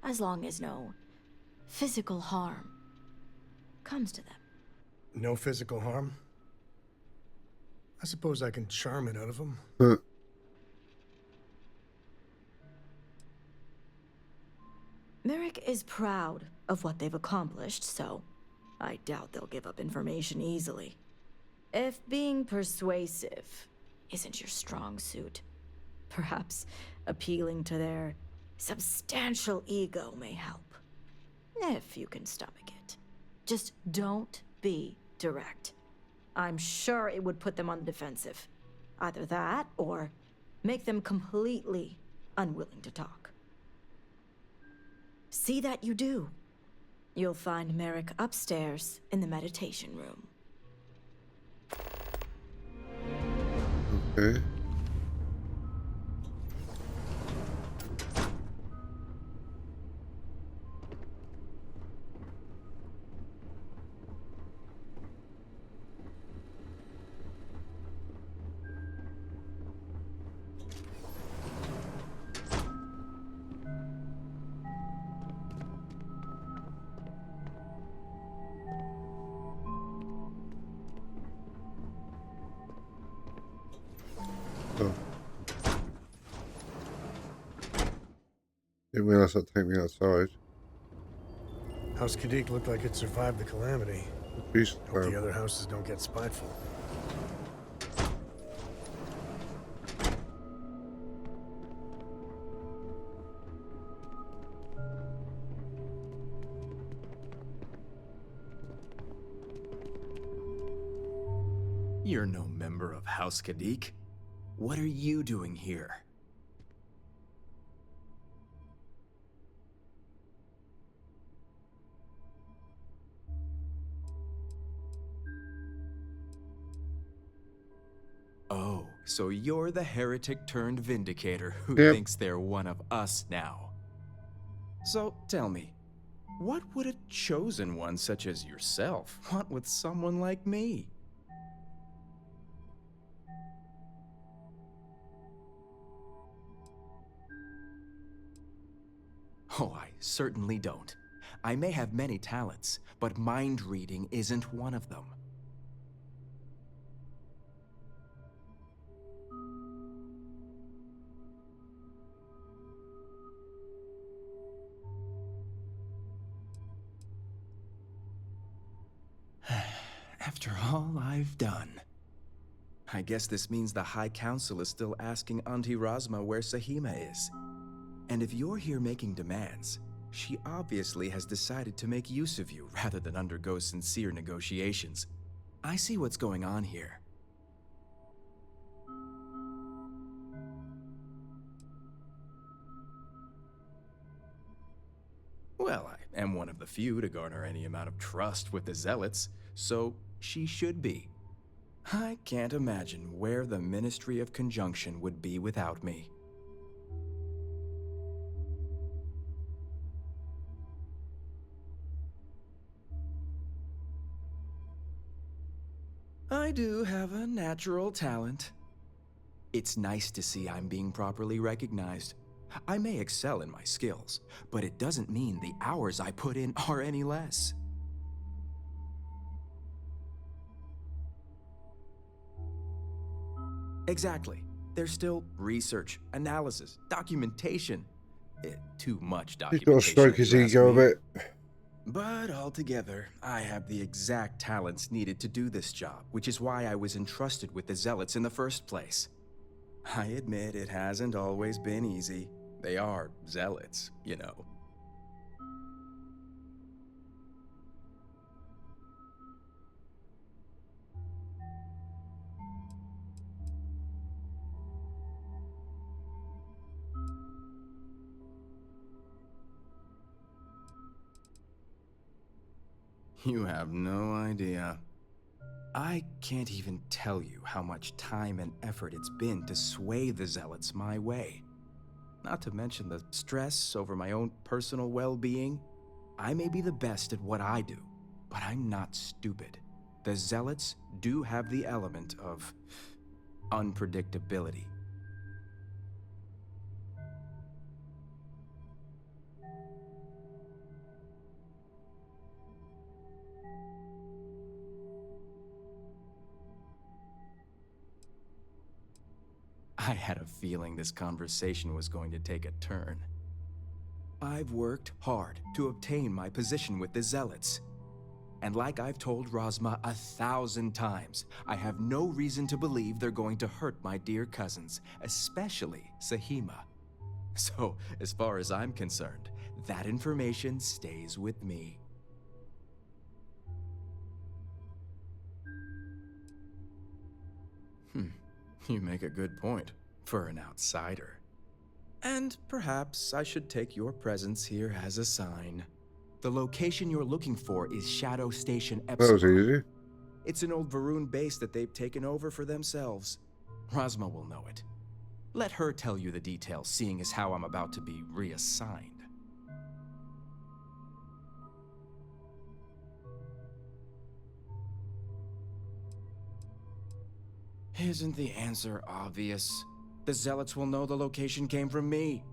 As long as no physical harm comes to them. No physical harm? I suppose I can charm it out of them. Merrick is proud of what they've accomplished, so I doubt they'll give up information easily. If being persuasive isn't your strong suit, perhaps appealing to their substantial ego may help. If you can stomach it. Just don't be direct. I'm sure it would put them on the defensive. Either that, or make them completely unwilling to talk. See that you do. You'll find Merrick upstairs in the meditation room. Okay. Oh. Didn't realize that'd take me outside. House Kadik looked like it survived the calamity. Hope the other houses don't get spiteful. You're no member of House Kadik. What are you doing here? Oh, so you're the heretic turned vindicator who thinks they're one of us now. So tell me, what would a chosen one such as yourself want with someone like me? Oh, I certainly don't. I may have many talents, but mind reading isn't one of them. After all I've done. I guess this means the High Council is still asking Auntie Razma where Sahima is. And if you're here making demands, she obviously has decided to make use of you rather than undergo sincere negotiations. I see what's going on here. Well, I am one of the few to garner any amount of trust with the Zealots, so she should be. I can't imagine where the Ministry of Conjunction would be without me. I do have a natural talent. It's nice to see I'm being properly recognized. I may excel in my skills, but it doesn't mean the hours I put in are any less. Exactly. There's still research, analysis, documentation. Too much He's got to documentation, stroke if his you ask ego a me. bit. But altogether, I have the exact talents needed to do this job, which is why I was entrusted with the Zealots in the first place. I admit it hasn't always been easy. They are Zealots, you know. You have no idea. I can't even tell you how much time and effort it's been to sway the Zealots my way. Not to mention the stress over my own personal well-being. I may be the best at what I do, but I'm not stupid. The Zealots do have the element of unpredictability. I had a feeling this conversation was going to take a turn. I've worked hard to obtain my position with the Zealots. And like I've told Rosma 1,000 times, I have no reason to believe they're going to hurt my dear cousins, especially Sahima. So, as far as I'm concerned, that information stays with me. You make a good point, for an outsider. And perhaps I should take your presence here as a sign. The location you're looking for is Shadow Station Epsilon. That was easy. It's an old Varun base that they've taken over for themselves. Rosma will know it. Let her tell you the details, seeing as how I'm about to be reassigned. Isn't the answer obvious? The Zealots will know the location came from me.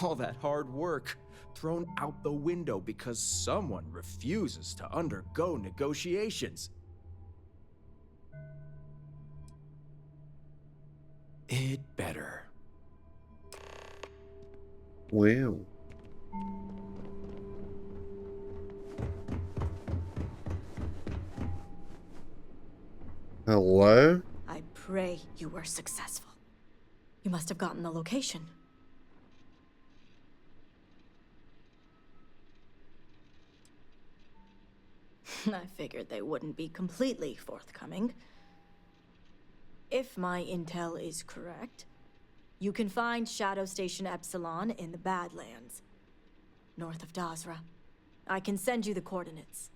All that hard work thrown out the window because someone refuses to undergo negotiations. It better. Wow. Hello? I pray you were successful. You must have gotten the location. I figured they wouldn't be completely forthcoming. If my intel is correct, you can find Shadow Station Epsilon in the Badlands, north of Dazra. I can send you the coordinates.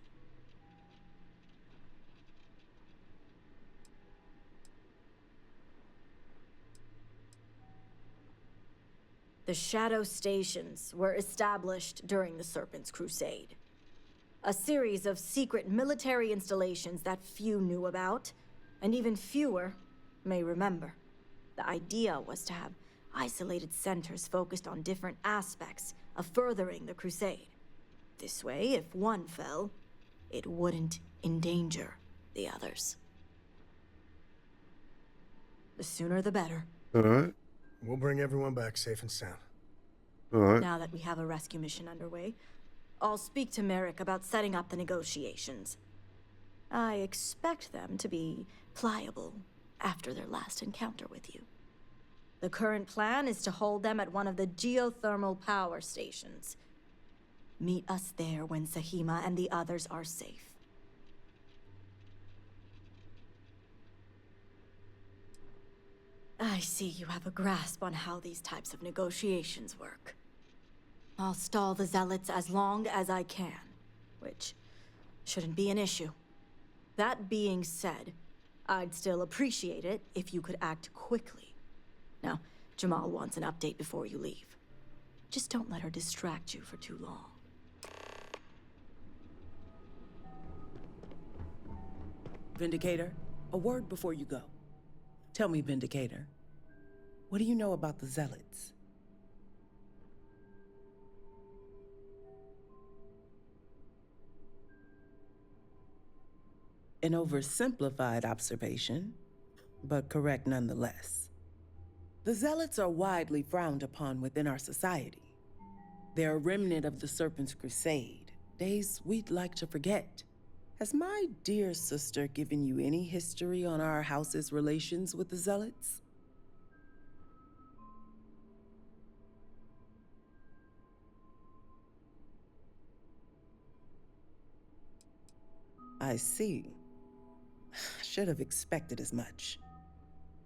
The Shadow Stations were established during the Serpent's Crusade. A series of secret military installations that few knew about, and even fewer may remember. The idea was to have isolated centers focused on different aspects of furthering the Crusade. This way, if one fell, it wouldn't endanger the others. The sooner the better. Alright. We'll bring everyone back safe and sound. Alright. Now that we have a rescue mission underway, I'll speak to Merrick about setting up the negotiations. I expect them to be pliable after their last encounter with you. The current plan is to hold them at one of the geothermal power stations. Meet us there when Sahima and the others are safe. I see you have a grasp on how these types of negotiations work. I'll stall the Zealots as long as I can, which shouldn't be an issue. That being said, I'd still appreciate it if you could act quickly. Now, Jamal wants an update before you leave. Just don't let her distract you for too long. Vindicator, a word before you go. Tell me, Vindicator, what do you know about the Zealots? An oversimplified observation, but correct nonetheless. The Zealots are widely frowned upon within our society. They're a remnant of the Serpent's Crusade, days we'd like to forget. Has my dear sister given you any history on our house's relations with the Zealots? I see. Should have expected as much.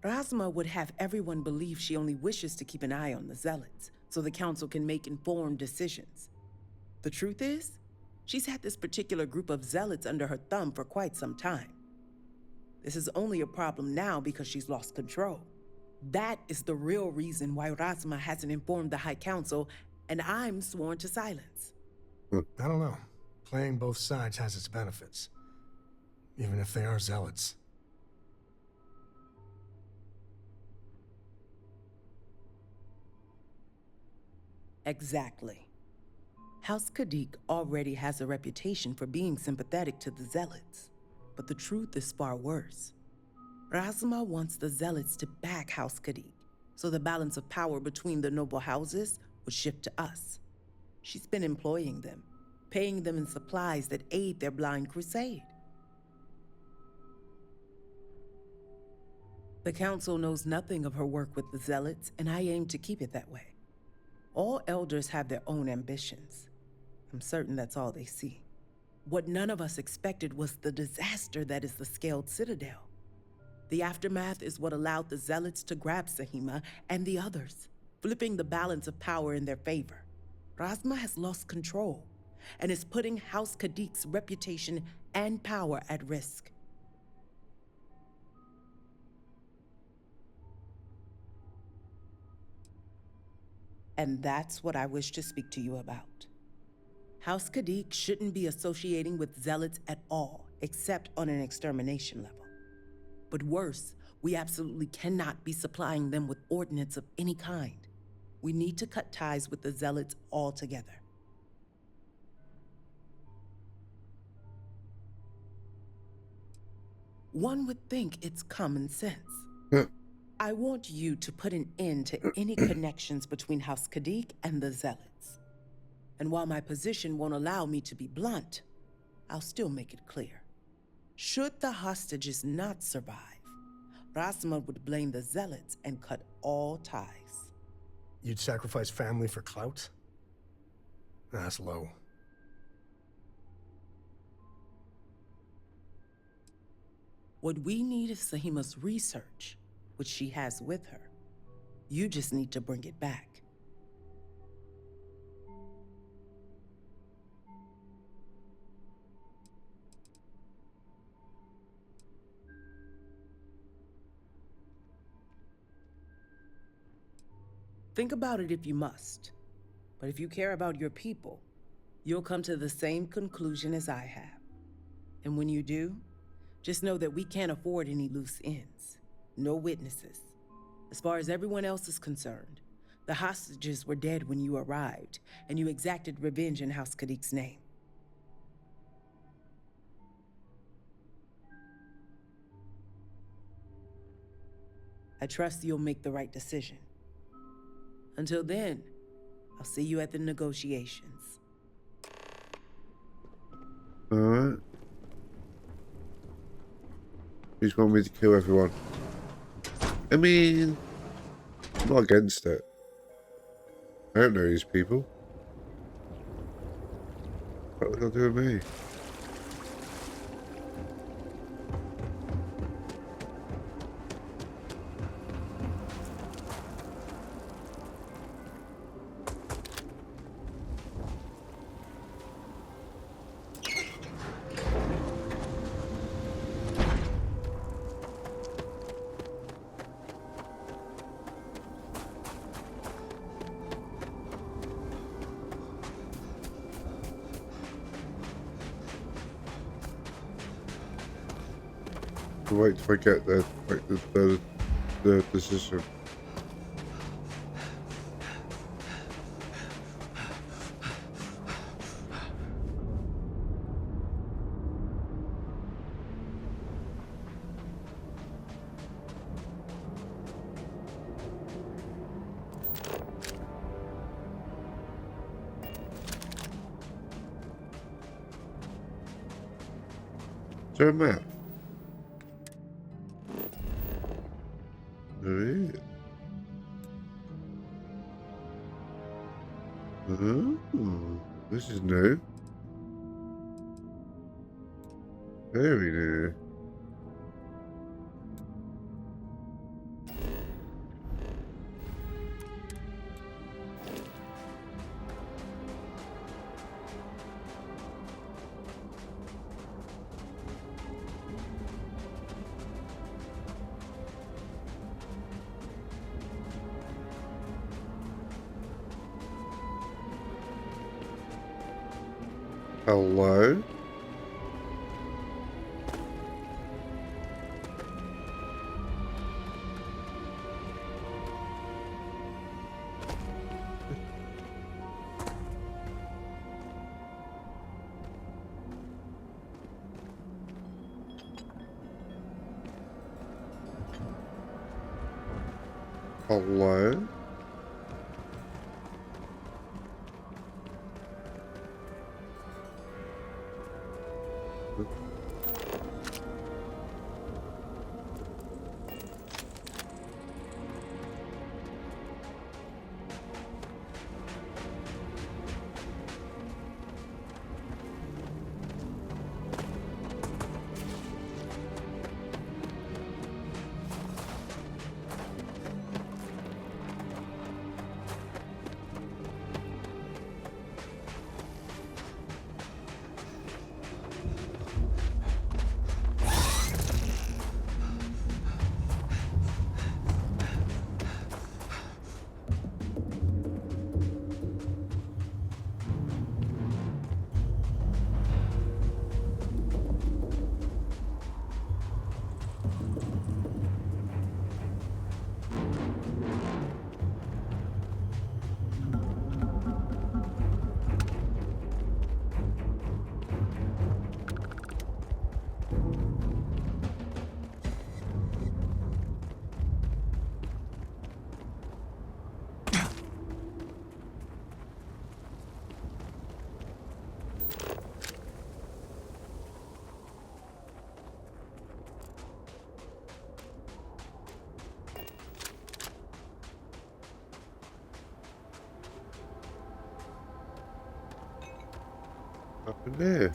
Razma would have everyone believe she only wishes to keep an eye on the Zealots, so the Council can make informed decisions. The truth is, she's had this particular group of Zealots under her thumb for quite some time. This is only a problem now because she's lost control. That is the real reason why Razma hasn't informed the High Council, and I'm sworn to silence. I don't know. Playing both sides has its benefits. Even if they are Zealots. Exactly. House Khadik already has a reputation for being sympathetic to the Zealots, but the truth is far worse. Razma wants the Zealots to back House Khadik, so the balance of power between the noble houses would shift to us. She's been employing them, paying them in supplies that aid their blind crusade. The Council knows nothing of her work with the Zealots, and I aim to keep it that way. All elders have their own ambitions. I'm certain that's all they see. What none of us expected was the disaster that is the Scaled Citadel. The aftermath is what allowed the Zealots to grab Sahima and the others, flipping the balance of power in their favor. Razma has lost control and is putting House Khadik's reputation and power at risk. And that's what I wish to speak to you about. House Khadik shouldn't be associating with Zealots at all, except on an extermination level. But worse, we absolutely cannot be supplying them with ordnance of any kind. We need to cut ties with the Zealots altogether. One would think it's common sense. I want you to put an end to any connections between House Khadik and the Zealots. And while my position won't allow me to be blunt, I'll still make it clear. Should the hostages not survive, Razma would blame the Zealots and cut all ties. You'd sacrifice family for clout? That's low. What we need is Sahima's research, which she has with her. You just need to bring it back. Think about it if you must. But if you care about your people, you'll come to the same conclusion as I have. And when you do, just know that we can't afford any loose ends. No witnesses. As far as everyone else is concerned, the hostages were dead when you arrived, and you exacted revenge in House Khadik's name. I trust you'll make the right decision. Until then, I'll see you at the negotiations. Alright. You just want me to kill everyone. I mean, I'm not against it. I don't know these people. What are they gonna do with me? to wait till I get there to make the decision. Is there a map? There is. Oh, this is new. Very new. Hello? Hello? Up in there.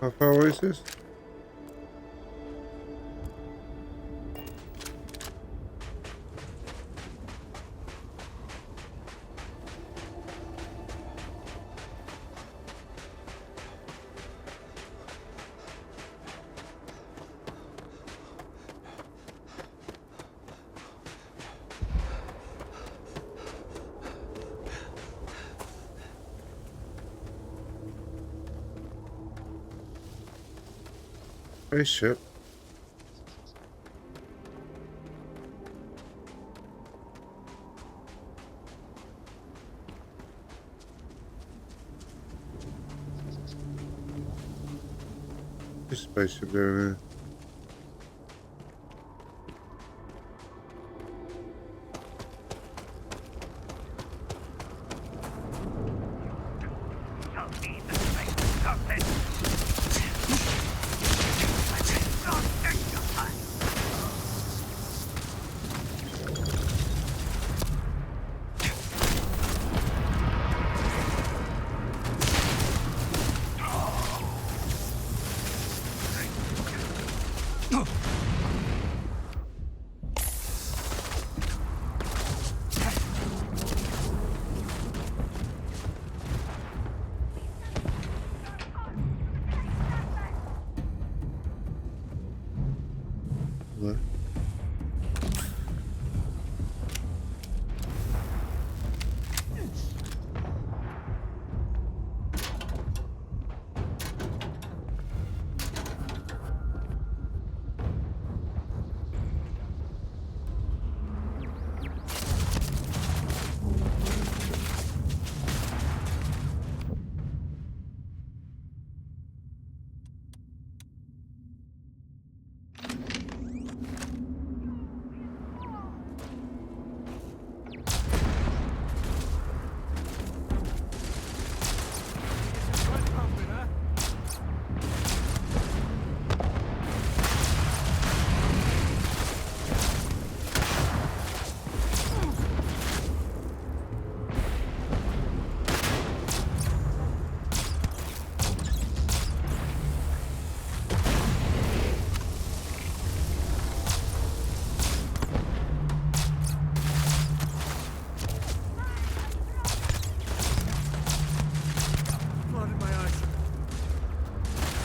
How far away is this? Spaceship. This spaceship down there.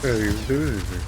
Barely even do anything.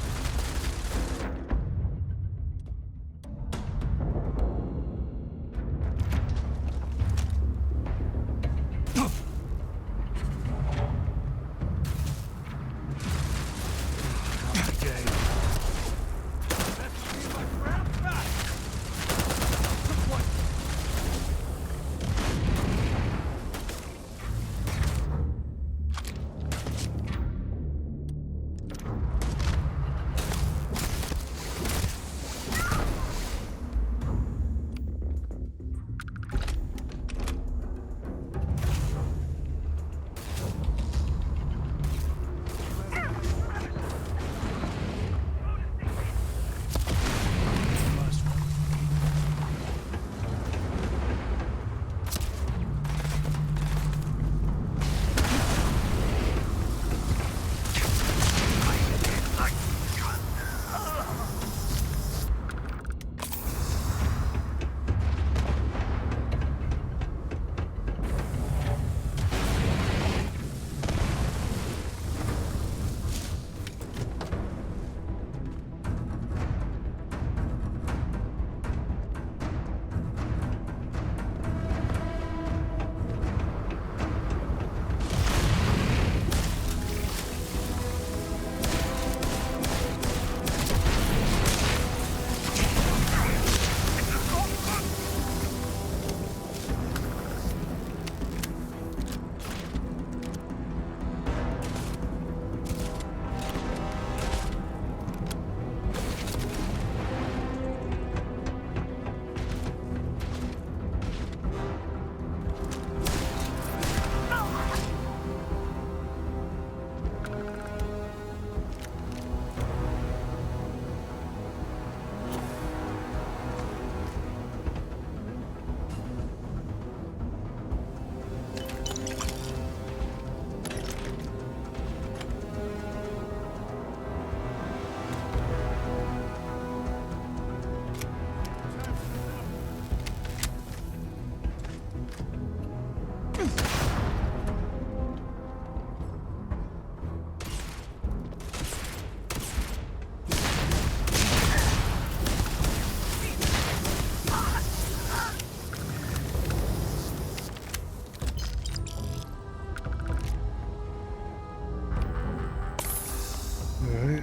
Alright.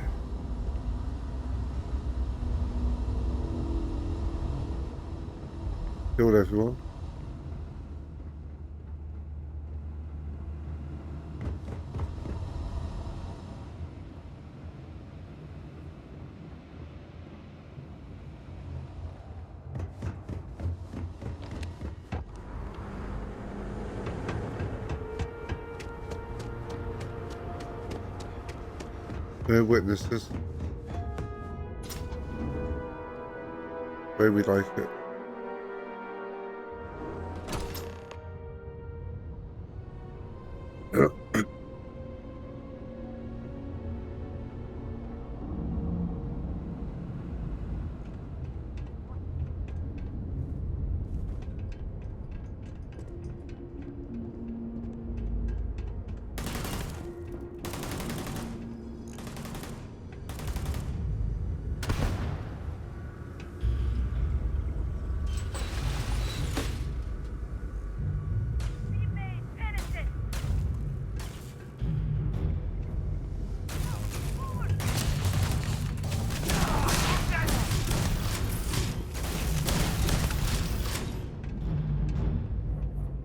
Killed everyone. No witnesses. Way we like it.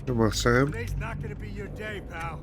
Come on, Sam. Today's not gonna be your day, pal.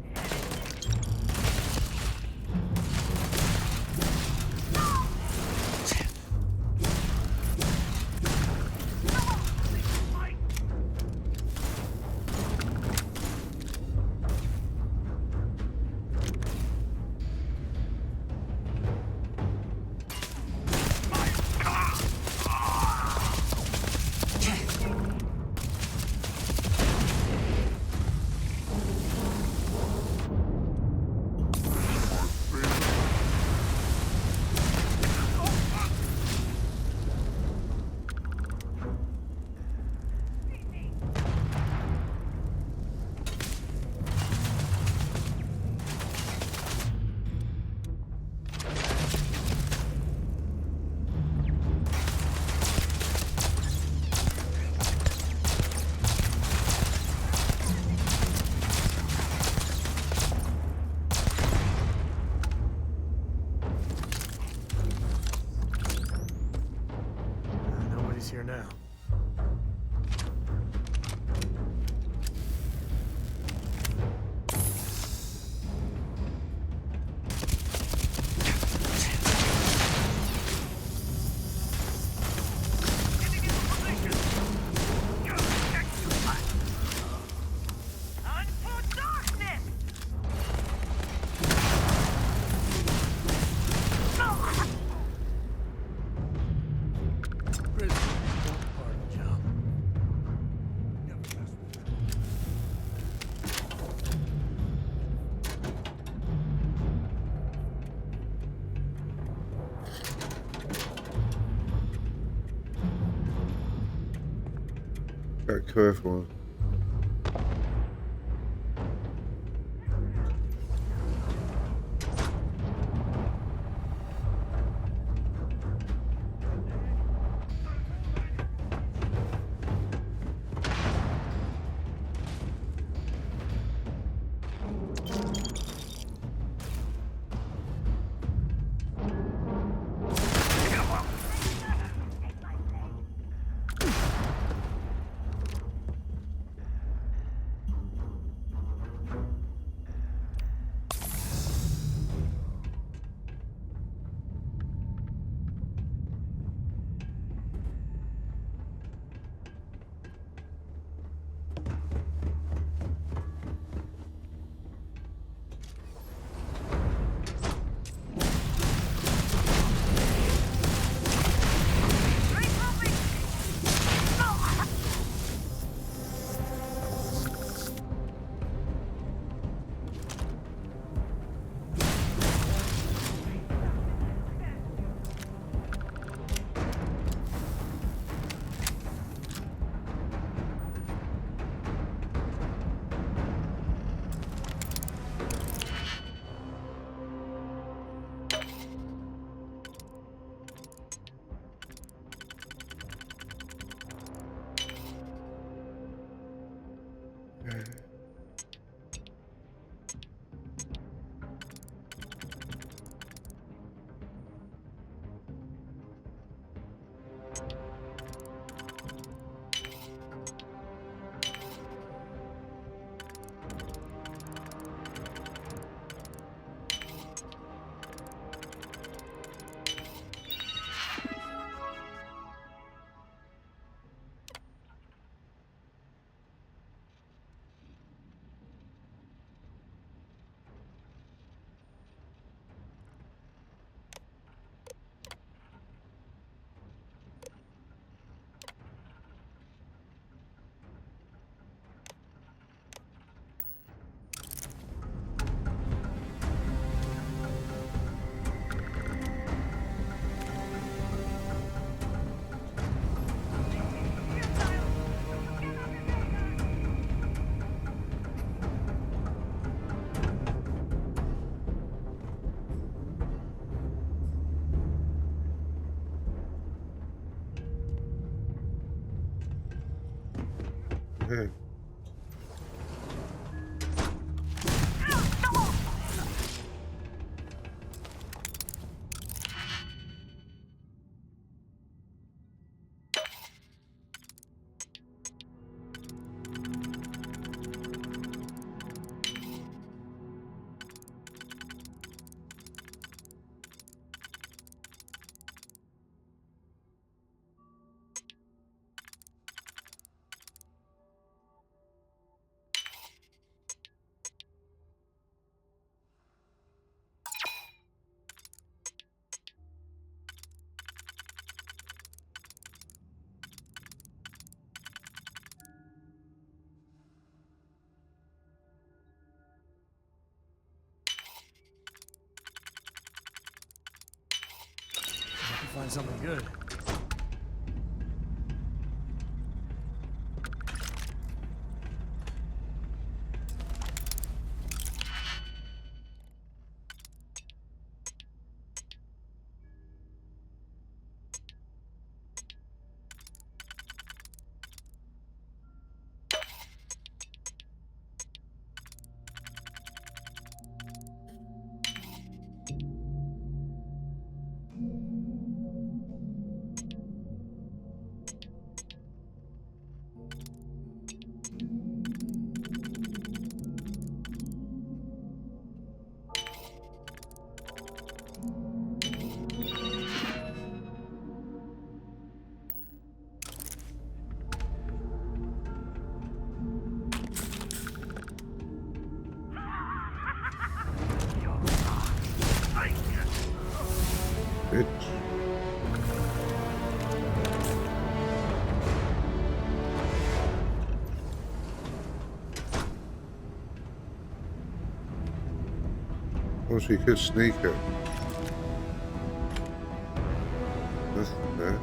here now. Got curved one. Okay. Find something good. so you could sneak it. That's fair.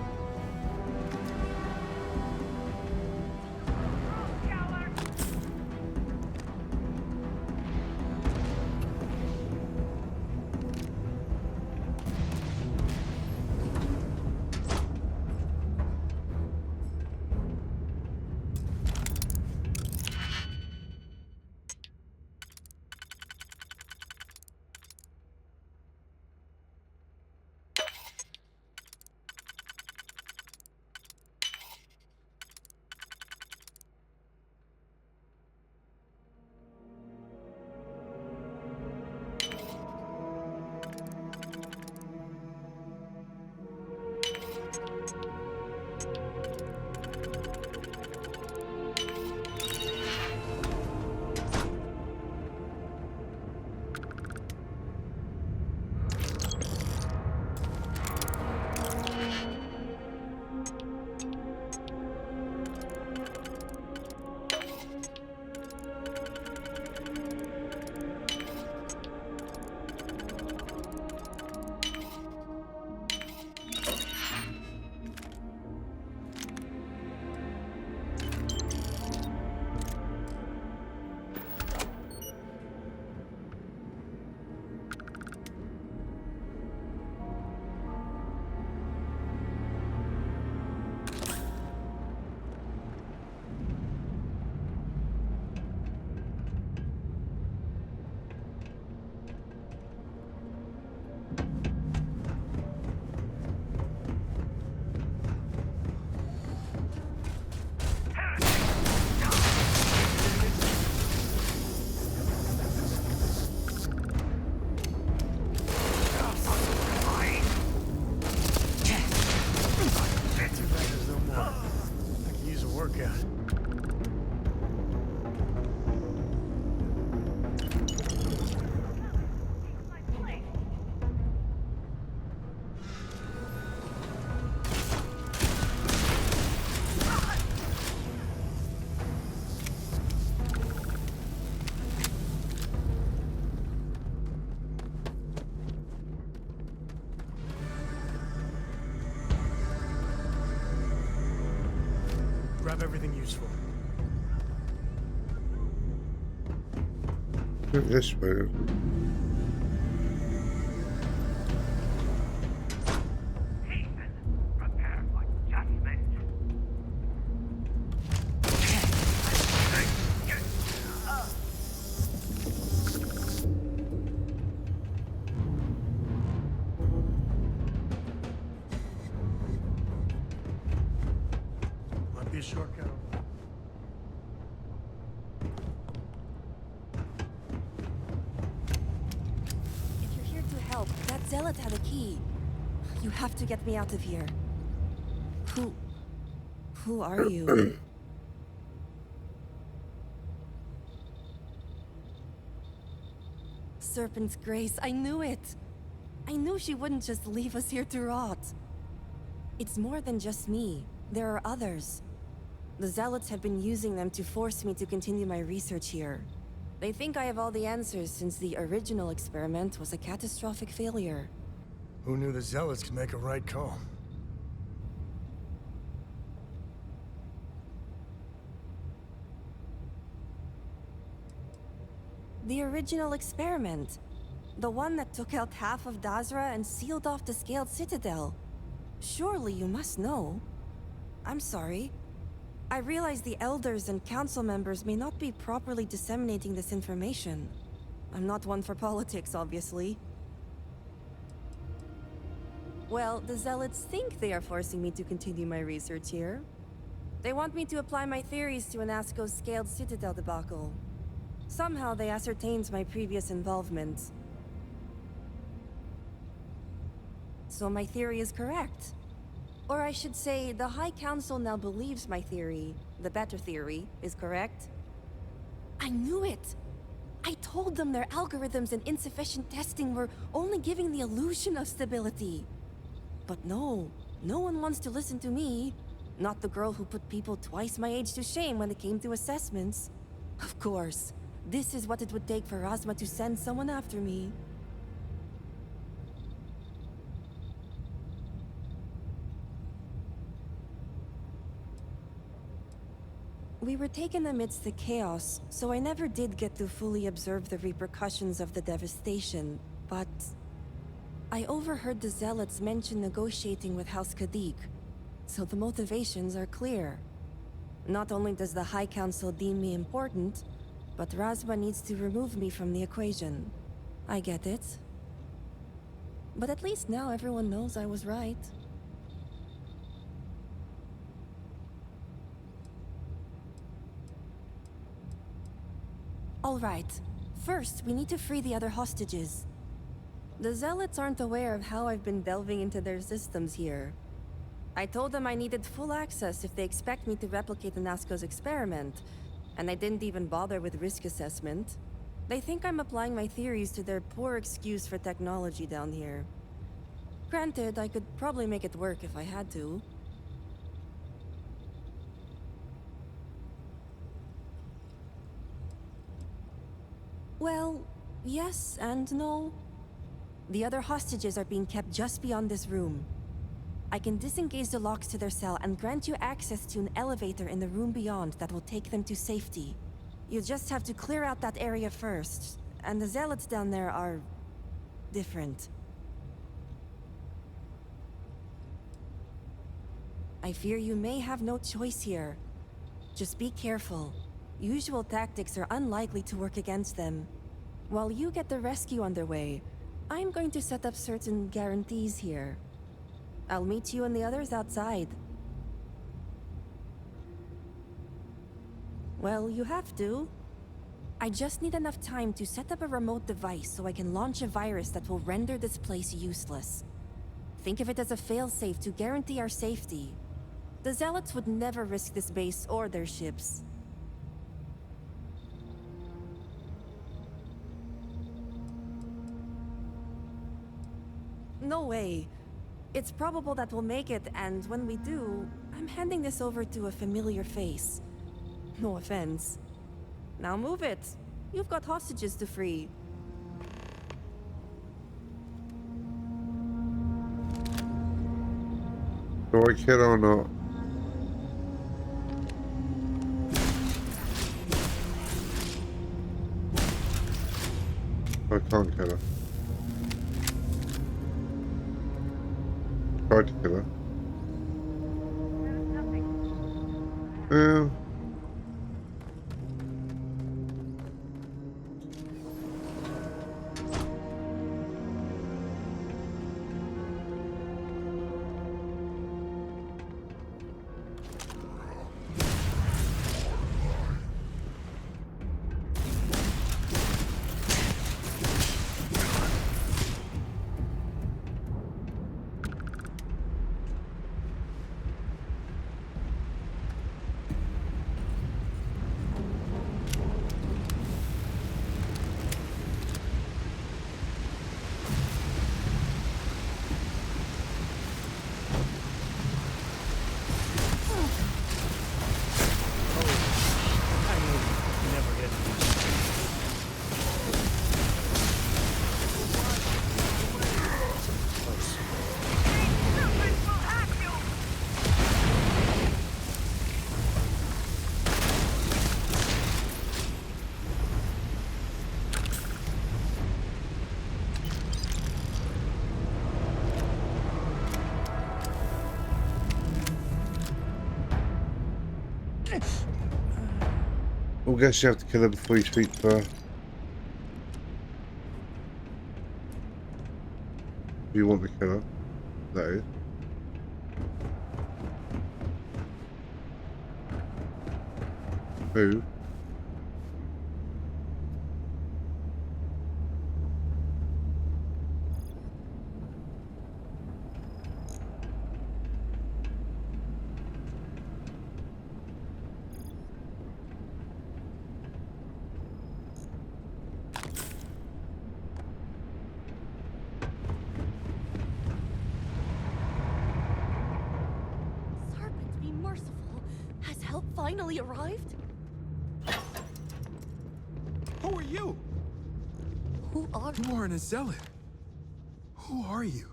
Grab everything useful. This way. Might be a shortcut. If you're here to help, that zealot had a key. You have to get me out of here. Who are you? Serpent's Grace, I knew it! I knew she wouldn't just leave us here to rot. It's more than just me. There are others. The Zealots have been using them to force me to continue my research here. They think I have all the answers since the original experiment was a catastrophic failure. Who knew the Zealots could make a right call? The original experiment. The one that took out half of Dazra and sealed off the Scaled Citadel. Surely you must know. I'm sorry. I realize the elders and council members may not be properly disseminating this information. I'm not one for politics, obviously. Well, the Zealots think they are forcing me to continue my research here. They want me to apply my theories to Anasco's Scaled Citadel debacle. Somehow they ascertained my previous involvement. So my theory is correct. Or I should say, the High Council now believes my theory, the better theory, is correct. I knew it! I told them their algorithms and insufficient testing were only giving the illusion of stability. But no one wants to listen to me. Not the girl who put people twice my age to shame when it came to assessments. Of course, this is what it would take for Razma to send someone after me. We were taken amidst the chaos, so I never did get to fully observe the repercussions of the devastation, but I overheard the Zealots mention negotiating with House Kadik, so the motivations are clear. Not only does the High Council deem me important, but Razma needs to remove me from the equation. I get it. But at least now everyone knows I was right. All right. First, we need to free the other hostages. The Zealots aren't aware of how I've been delving into their systems here. I told them I needed full access if they expect me to replicate Anasco's experiment, and I didn't even bother with risk assessment. They think I'm applying my theories to their poor excuse for technology down here. Granted, I could probably make it work if I had to. Well, yes and no. The other hostages are being kept just beyond this room. I can disengage the locks to their cell and grant you access to an elevator in the room beyond that will take them to safety. You just have to clear out that area first, and the Zealots down there are different. I fear you may have no choice here. Just be careful. Usual tactics are unlikely to work against them. While you get the rescue underway, I'm going to set up certain guarantees here. I'll meet you and the others outside. Well, you have to. I just need enough time to set up a remote device so I can launch a virus that will render this place useless. Think of it as a failsafe to guarantee our safety. The Zealots would never risk this base or their ships. No way. It's probable that we'll make it, and when we do, I'm handing this over to a familiar face. No offense. Now move it. You've got hostages to free. Do I kill her or not? I can't kill her. Tried to kill her. Yeah. I guess you have to kill her before you speak to her. If you want to kill her, that is. Who? Finally arrived? Who are you? Who are you? You aren't a zealot. Who are you?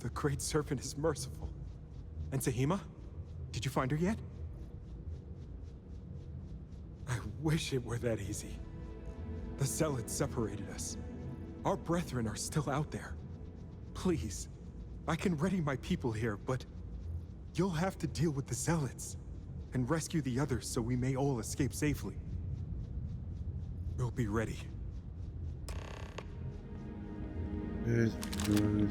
The Great Serpent is merciful. And Sahima? Did you find her yet? I wish it were that easy. The Zealots separated us. Our brethren are still out there. Please, I can ready my people here, but you'll have to deal with the Zealots and rescue the others so we may all escape safely. We'll be ready. Yes, yes.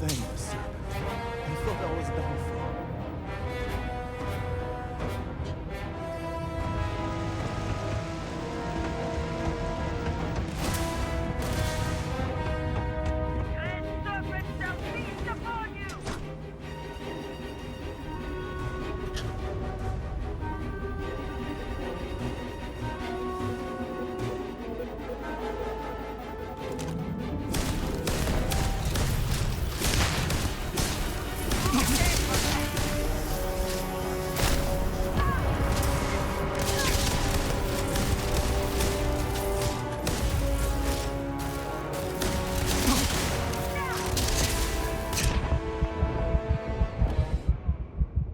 Thank the serpent. I thought I was done for.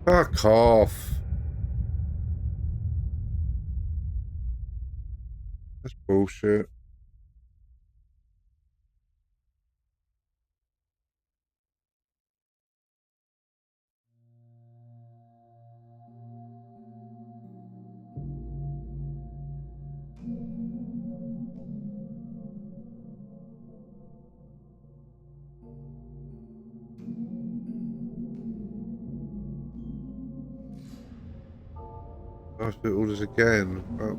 Fuck off. That's bullshit. I have to do all this again. Oh.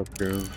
fucking.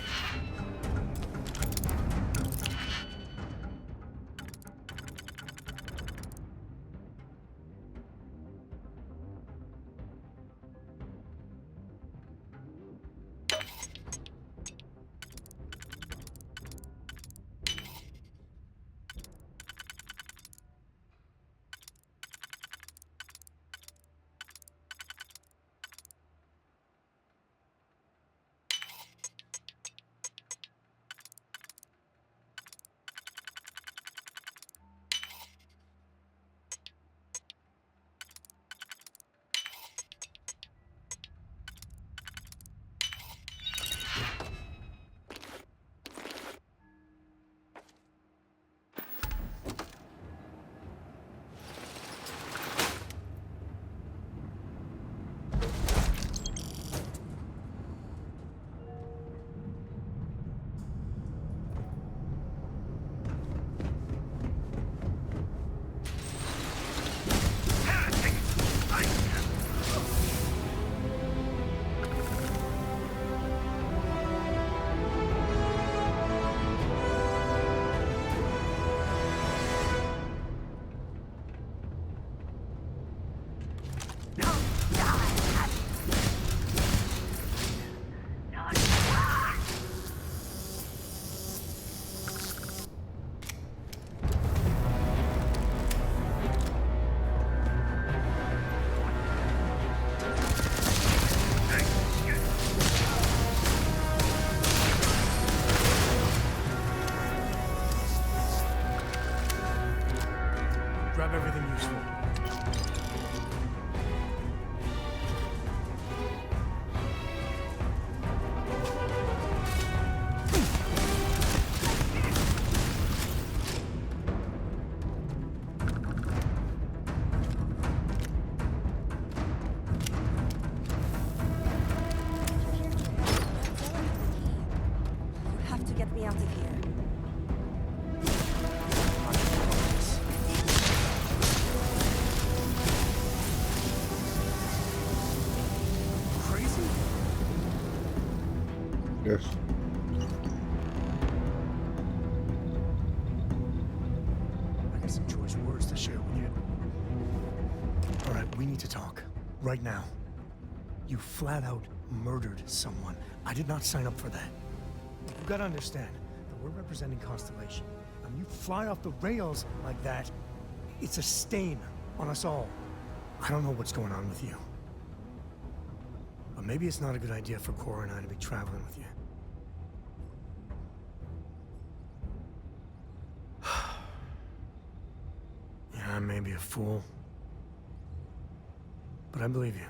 Grab everything useful. You have to get me out of here. Crazy? Yes. I got some choice words to share with you. All right, we need to talk. Right now. You flat out murdered someone. I did not sign up for that. You gotta understand that we're representing Constellation. And you fly off the rails like that, it's a stain on us all. I don't know what's going on with you. But maybe it's not a good idea for Cora and I to be traveling with you. Yeah, I may be a fool. But I believe you.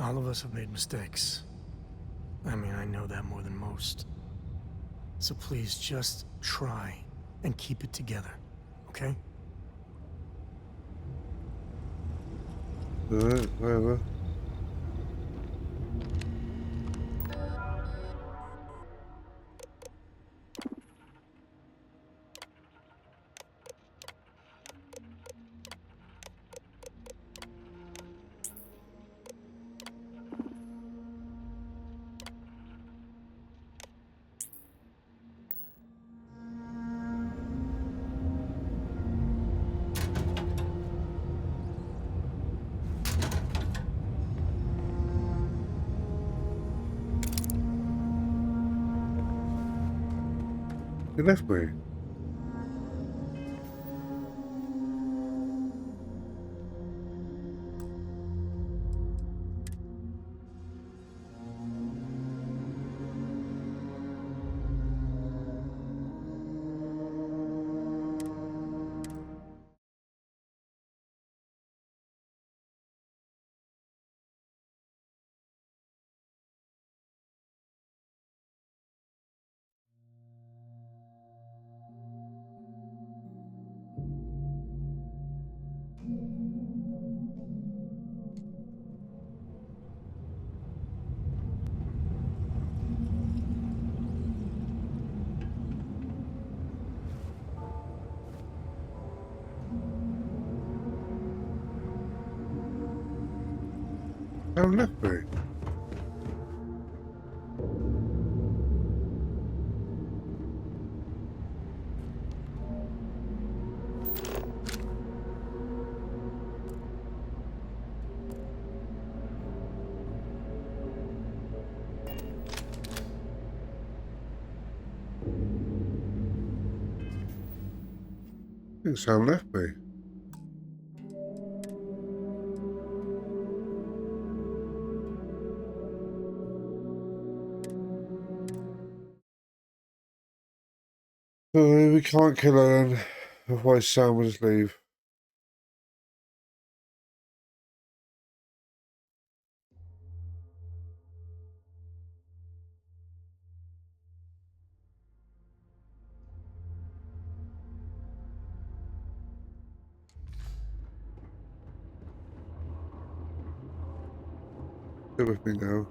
All of us have made mistakes. I mean, I know that more than most. So please, just try and keep it together, okay? Alright, whatever. You left me. You left me. think Sam left me. Oh, we can't kill her then. Otherwise Sam will just leave. Stay with me now.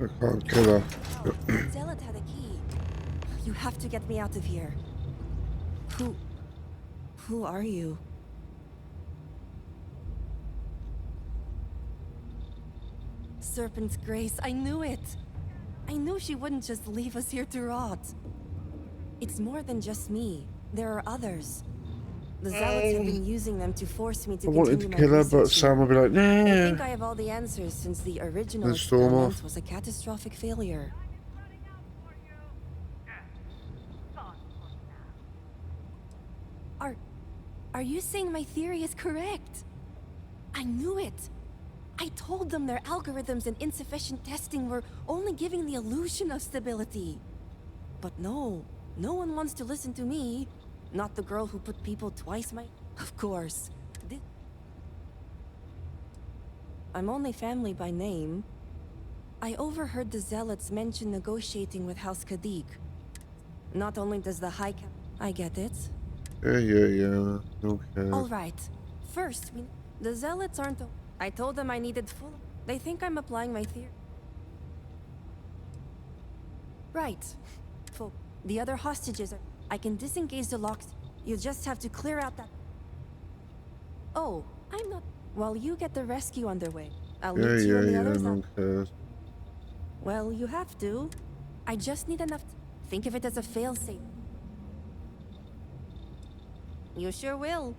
I can't kill her. That zealot had a key. You have to get me out of here. Who are you? Serpent's Grace, I knew it! I knew she wouldn't just leave us here to rot. It's more than just me. There are others. The zealots have been using them to force me to I wanted to continue kill my her, but research Sam would be like, here. nah. I think I have all the answers since the original Then storm off. experiment was a catastrophic failure. Are you saying my theory is correct? I knew it! I told them their algorithms and insufficient testing were only giving the illusion of stability. But no one wants to listen to me. Not the girl who put people twice my... Of course. I'm only family by name. I overheard the zealots mention negotiating with House Kadik. Not only does the High Cap... I get it. Yeah. Okay. Alright. First, the zealots aren't... I told them I needed full... They think I'm applying my theory. Right. The other hostages are... I can disengage the locks. You just have to clear out that... Oh, I'm not... While you get the rescue underway, I'll meet you and the others no cares. Well, you have to. I just need enough... Think of it as a failsafe. You sure will.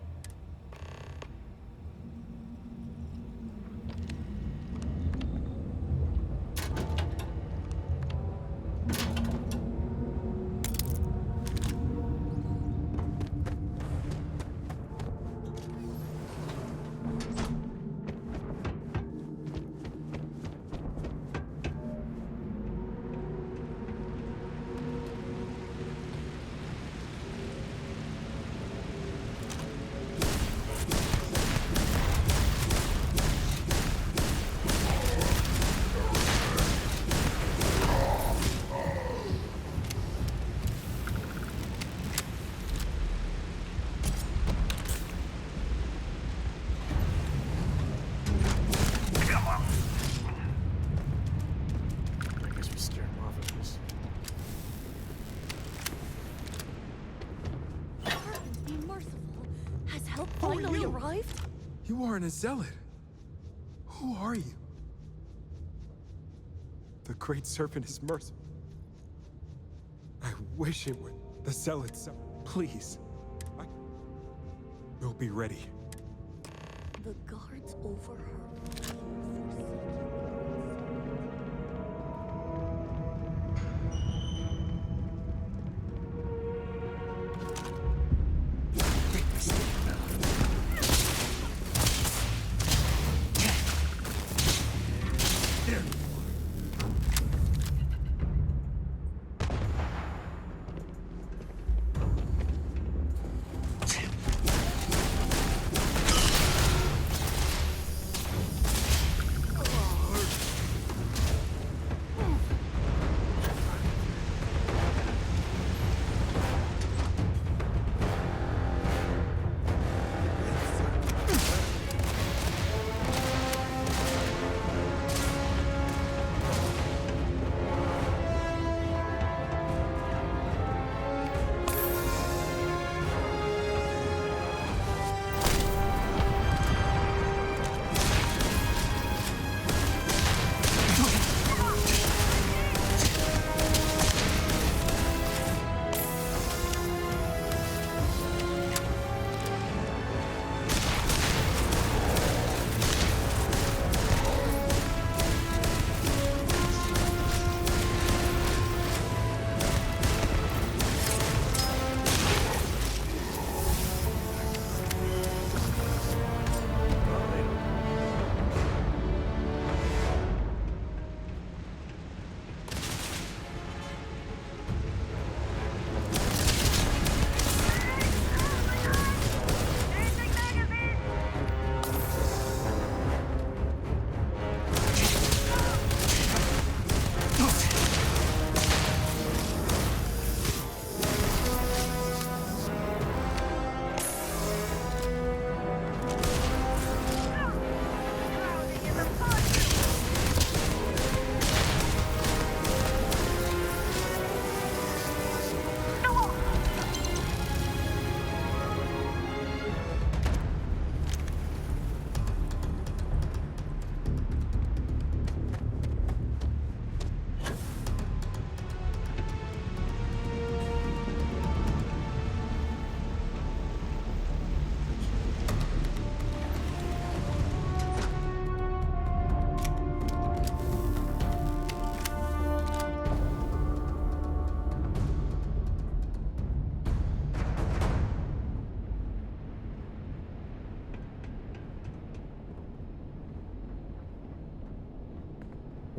Finally arrived? You aren't a zealot. Who are you? The Great Serpent is merciful. I wish it were the zealots. Please. We'll be ready. The guards overheard.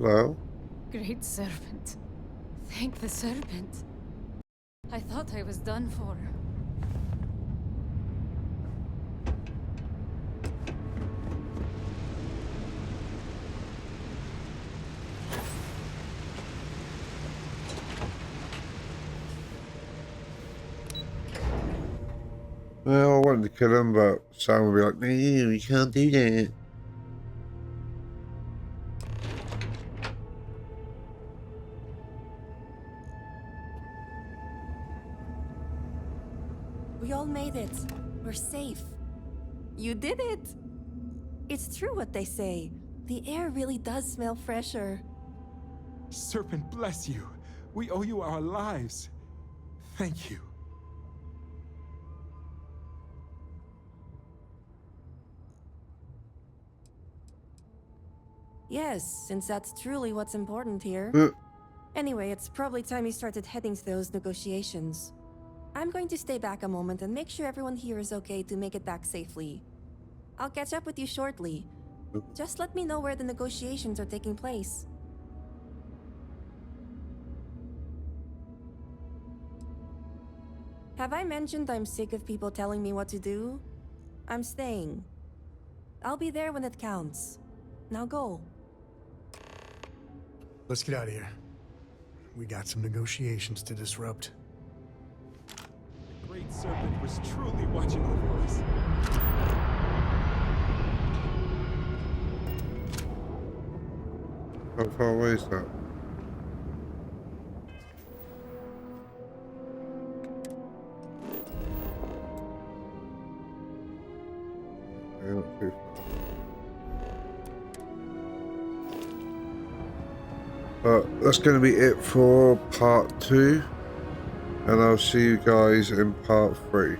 Hello? Great serpent. Thank the serpent. I thought I was done for. Well, I wanted to kill him, but Sam would be like, no, you can't do that. We all made it. We're safe. You did it! It's true what they say. The air really does smell fresher. Serpent bless you. We owe you our lives. Thank you. Yes, since that's truly what's important here. Anyway, it's probably time you started heading to those negotiations. I'm going to stay back a moment and make sure everyone here is okay to make it back safely. I'll catch up with you shortly. Just let me know where the negotiations are taking place. Have I mentioned I'm sick of people telling me what to do? I'm staying. I'll be there when it counts. Now go. Let's get out of here. We got some negotiations to disrupt. The Great Serpent was truly watching over us. How far away is that? Yeah, not too far. But that's going to be it for part 2, and I'll see you guys in part 3.